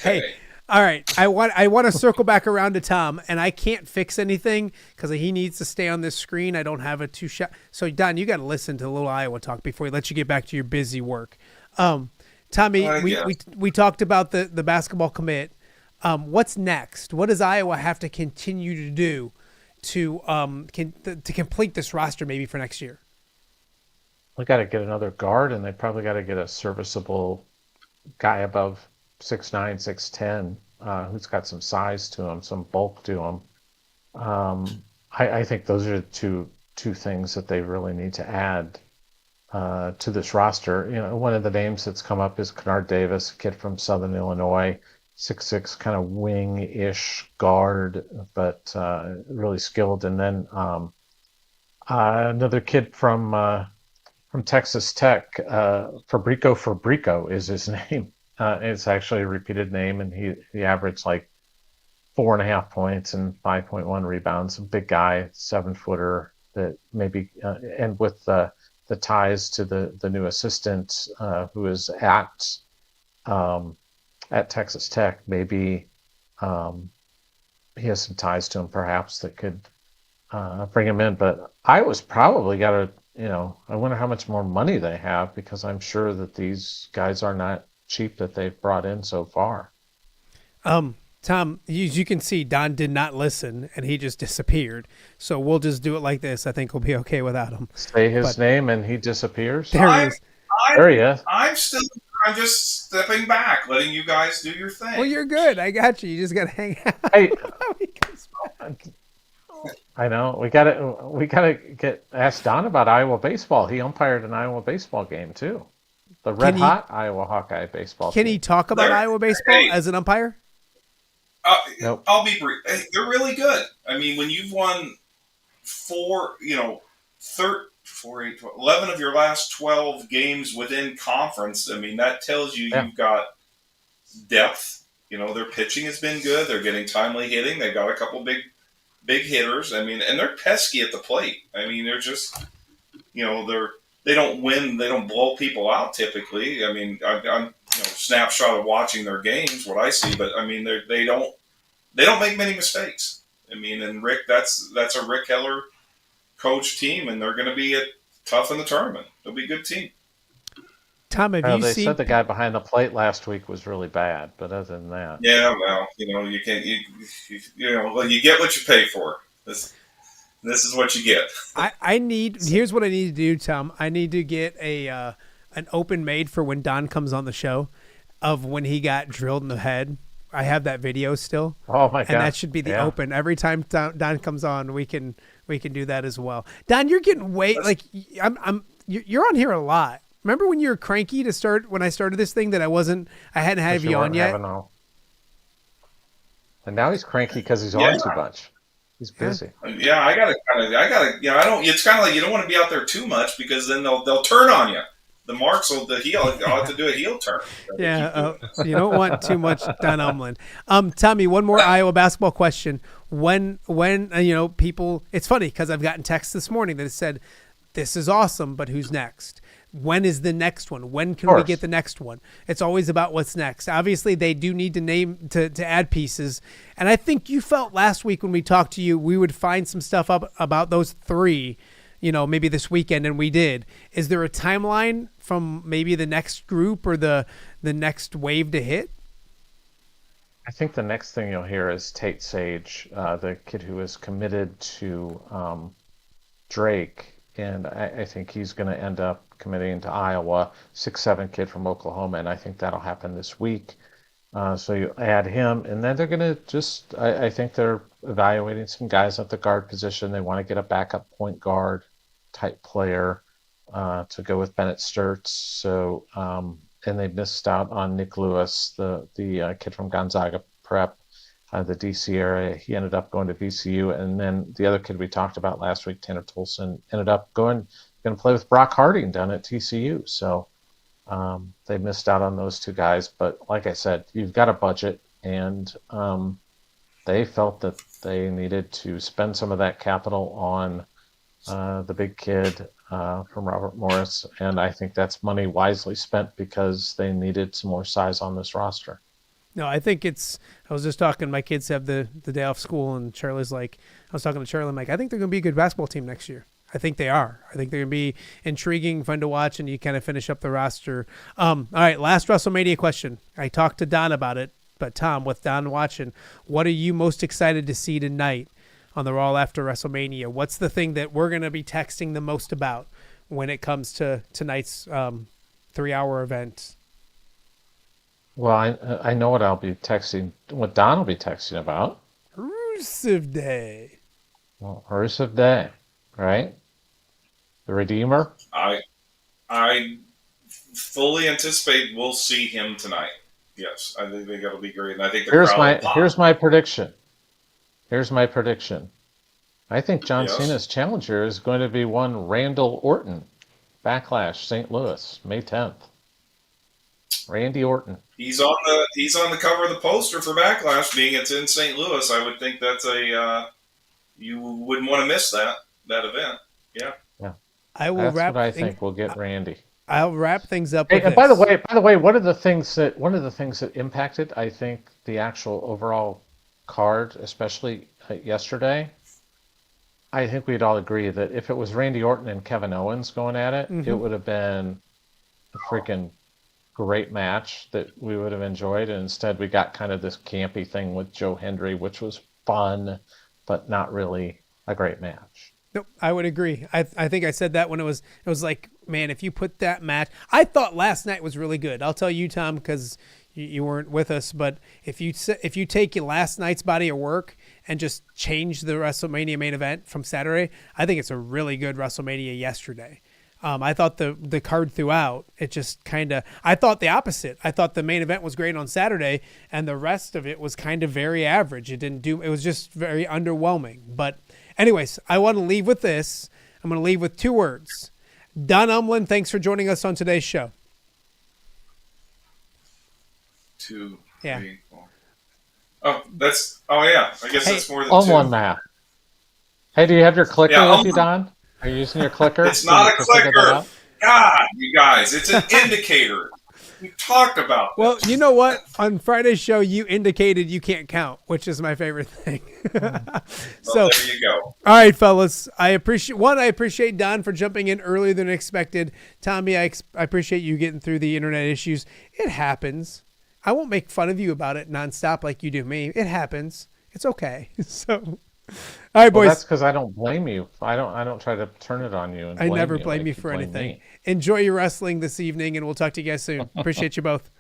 Hey, all right. I want to circle back around to Tom, and I can't fix anything because he needs to stay on this screen. I don't have a two-shot. So, Don, you got to listen to a little Iowa talk before we let you get back to your busy work. Tommy, we talked about the basketball commit. What's next? What does Iowa have to continue to do to complete this roster maybe for next year? We got to get another guard, and they probably got to get a serviceable guy above 6'9", 6'10", who's got some size to him, some bulk to him. I think those are two things that they really need to add to this roster. One of the names that's come up is Kennard Davis, a kid from Southern Illinois, 6'6", kind of wing-ish guard, but really skilled. And then another kid from Texas Tech, Fabrico is his name. It's actually a repeated name, and he averaged like 4.5 points and 5.1 rebounds. A big guy, 7-footer that maybe, and with the ties to the new assistant who is at Texas Tech, maybe he has some ties to him perhaps that could bring him in. But Iowa's probably got to, I wonder how much more money they have, because I'm sure that these guys are not cheap that they've brought in so far. Tom, as you can see, Don did not listen, and he just disappeared. So we'll just do it like this. I think we'll be okay without him. Say his name, and he disappears. There he is. There he is. I'm just stepping back, letting you guys do your thing. Well, you're good. I got you. You just got to hang out. Hey, I know. We gotta ask Don about Iowa baseball. He umpired an Iowa baseball game too. The red-hot Iowa Hawkeye baseball team. Can he talk about Iowa baseball as an umpire? Nope. I'll be brief. They're really good. I mean, when you've won 11 of your last 12 games within conference, I mean, that tells you you've got depth. Their pitching has been good. They're getting timely hitting. They've got a couple big hitters. I mean, and they're pesky at the plate. I mean, they're just, they don't win. They don't blow people out typically. I mean, I'm snapshot of watching their games, what I see, but I mean, they don't make many mistakes. I mean, and Rick, that's a Rick Heller coach team, and they're going to be tough in the tournament. They'll be a good team. Tom, they said the guy behind the plate last week was really bad, but other than that, yeah, well, you can't, you get what you pay for. This is what you get. Here's what I need to do, Tom. I need to get an open made for when Don comes on the show of when he got drilled in the head. I have that video still. Oh my god! And that should be the open every time Don comes on. We can do that as well. Don, you're getting you're on here a lot. Remember when you were cranky when I started this thing that I hadn't had you on yet? And now he's cranky because he's on too much. He's busy. Yeah, I gotta. It's kind of like you don't want to be out there too much because then they'll turn on you. The marks will. I'll have to do a heel turn. Yeah, you don't want too much Don Umland. Tommy, one more Iowa basketball question. When people, it's funny because I've gotten texts this morning that said, "This is awesome, but who's next? When is the next one? When can we get the next one?" It's always about what's next. Obviously, they do need to add pieces. And I think you felt last week when we talked to you, we would find some stuff up about those three, maybe this weekend, and we did. Is there a timeline from maybe the next group or the next wave to hit? I think the next thing you'll hear is Tate Sage, the kid who is committed to Drake. And I think he's going to end up committing to Iowa, 6'7" kid from Oklahoma, and I think that'll happen this week. So you add him, and then they're going to I think they're evaluating some guys at the guard position. They want to get a backup point guard type player to go with Bennett Sturts. So, and they missed out on Nick Lewis, the kid from Gonzaga Prep. The DC area. He ended up going to VCU, and then the other kid we talked about last week, Tanner Tolson, ended up going to play with Brock Harding down at TCU. So they missed out on those two guys. But like I said, you've got a budget, and they felt that they needed to spend some of that capital on the big kid from Robert Morris, and I think that's money wisely spent because they needed some more size on this roster. No, I think I was just talking, my kids have the day off school, and Charlie's like, I was talking to Charlie, I'm like, I think they're going to be a good basketball team next year. I think they are. I think they're going to be intriguing, fun to watch, and you kind of finish up the roster. All right, last WrestleMania question. I talked to Don about it. But Tom, with Don watching, what are you most excited to see tonight on the Raw after WrestleMania? What's the thing that we're going to be texting the most about when it comes to tonight's 3-hour event? Well, I know what I'll be texting, what Don will be texting about. Rusev Day. Well, Rusev Day, right? The Redeemer. I fully anticipate we'll see him tonight. Yes, I think it'll be great. And I think the crowd will pop. Here's my prediction. I think John Cena's challenger is going to be one Randall Orton, Backlash, St. Louis, May 10th. Randy Orton. He's on the cover of the poster for Backlash, being it's in St. Louis. I would think that's you wouldn't want to miss that event. Yeah. That's what I think will get Randy. I'll wrap things up. Hey, with and this. by the way, one of the things that impacted, I think, the actual overall card, especially yesterday, I think we'd all agree that if it was Randy Orton and Kevin Owens going at it, it would have been a freaking great match that we would have enjoyed. And instead, we got kind of this campy thing with Joe Hendry, which was fun, but not really a great match. Nope, I would agree. I think I said that when it was like, man, if you put that match, I thought last night was really good. I'll tell you, Tom, because you weren't with us, but if you take your last night's body of work and just change the WrestleMania main event from Saturday, I think it's a really good WrestleMania yesterday. I thought the card throughout, it just kind of, I thought the opposite. I thought the main event was great on Saturday and the rest of it was kind of very average. It was just very underwhelming. But anyways, I want to leave with this. I'm going to leave with 2 words. Don Umlin, thanks for joining us on today's show. 2, Yeah. 3, 4. Oh, yeah. I guess that's more than 2. One map. Hey, do you have your clicker with you, Don? Are you using your clicker? It's not a clicker. God, you guys, it's an indicator. We talked about this. Well, you know what? On Friday's show, you indicated you can't count, which is my favorite thing. So there you go. All right, fellas. I appreciate Don for jumping in earlier than expected. Tommy, I appreciate you getting through the internet issues. It happens. I won't make fun of you about it nonstop like you do me. It happens. It's okay. So, all right, boys. Well, that's because I don't blame you. I don't try to turn it on you. And I never blame you for anything. Me. Enjoy your wrestling this evening, and we'll talk to you guys soon. Appreciate you both.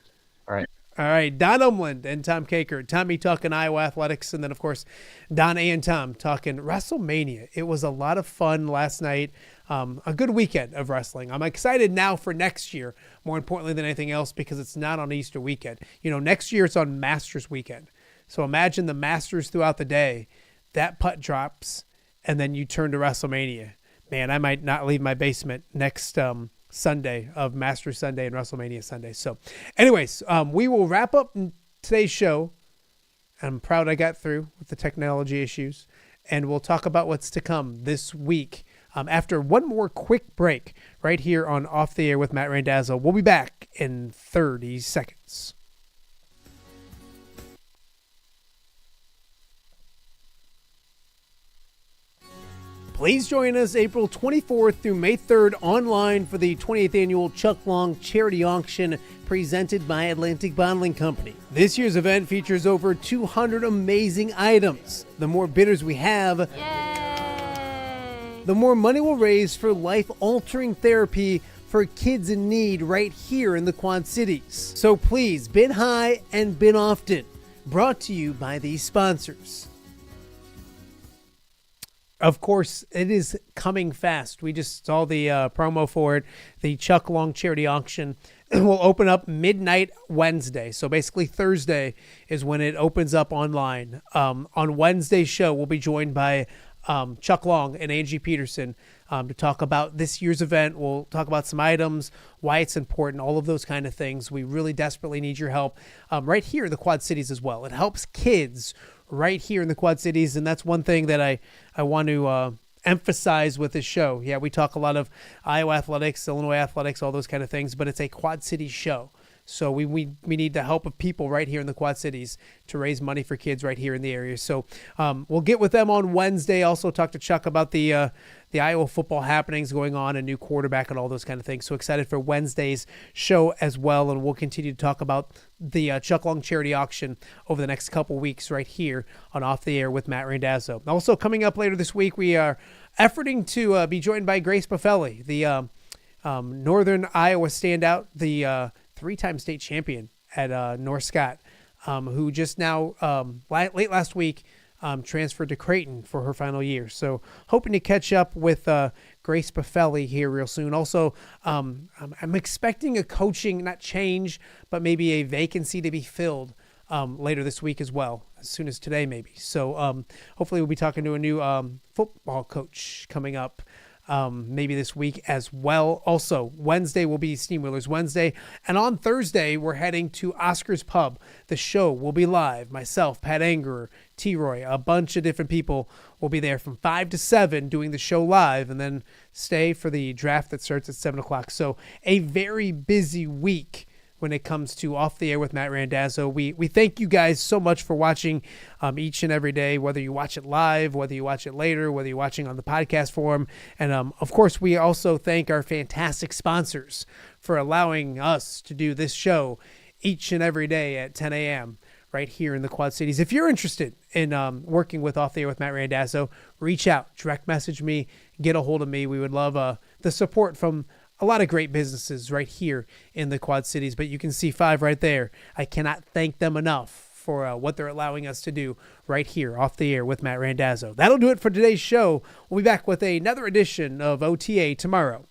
All right. Don Umland and Tom Kakert. Tommy talking Iowa athletics, and then, of course, Don and Tom talking WrestleMania. It was a lot of fun last night. A good weekend of wrestling. I'm excited now for next year, more importantly than anything else, because it's not on Easter weekend. Next year it's on Masters weekend. So imagine the Masters throughout the day. That putt drops, and then you turn to WrestleMania. Man, I might not leave my basement next Sunday of Masters Sunday and WrestleMania Sunday. So anyways, we will wrap up today's show. I'm proud I got through with the technology issues, and we'll talk about what's to come this week after one more quick break right here on Off the Air with Matt Randazzo. We'll be back in 30 seconds. Please join us April 24th through May 3rd online for the 28th annual Chuck Long Charity Auction presented by Atlantic Bottling Company. This year's event features over 200 amazing items. The more bidders we have, the more money we'll raise for life-altering therapy for kids in need right here in the Quad Cities. So please bid high and bid often. Brought to you by these sponsors. Of course, it is coming fast. We just saw the promo for it. The Chuck Long Charity Auction will open up midnight Wednesday. So basically Thursday is when it opens up online. On Wednesday's show, we'll be joined by Chuck Long and Angie Peterson to talk about this year's event. We'll talk about some items, why it's important, all of those kind of things. We really desperately need your help right here in the Quad Cities as well. It helps kids right here in the Quad Cities, and that's one thing that I want to emphasize with this show. Yeah, we talk a lot of Iowa athletics, Illinois athletics, all those kind of things, but it's a Quad Cities show. So we need the help of people right here in the Quad Cities to raise money for kids right here in the area. So we'll get with them on Wednesday. Also talk to Chuck about the Iowa football happenings going on, a new quarterback and all those kind of things. So excited for Wednesday's show as well. And we'll continue to talk about the Chuck Long charity auction over the next couple weeks right here on Off the Air with Matt Randazzo. Also coming up later this week, we are efforting to be joined by Grace Buffelli, the Northern Iowa standout, the three-time state champion at North Scott, who just now, late last week, transferred to Creighton for her final year. So hoping to catch up with Grace Buffelli here real soon. Also, I'm expecting a coaching, not change, but maybe a vacancy to be filled later this week as well, as soon as today maybe. So hopefully we'll be talking to a new football coach coming up maybe this week as well. Also, Wednesday will be Steamwheelers Wednesday. And on Thursday, we're heading to Oscar's Pub. The show will be live. Myself, Pat Angerer, T-Roy, a bunch of different people will be there from 5 to 7 doing the show live, and then stay for the draft that starts at 7 o'clock. So a very busy week when it comes to Off the Air with Matt Randazzo. We thank you guys so much for watching each and every day, whether you watch it live, whether you watch it later, whether you're watching on the podcast form. And, of course, we also thank our fantastic sponsors for allowing us to do this show each and every day at 10 a.m. right here in the Quad Cities. If you're interested in working with Off the Air with Matt Randazzo, reach out, direct message me, get a hold of me. We would love the support from a lot of great businesses right here in the Quad Cities, but you can see 5 right there. I cannot thank them enough for what they're allowing us to do right here Off the Air with Matt Randazzo. That'll do it for today's show. We'll be back with another edition of OTA tomorrow.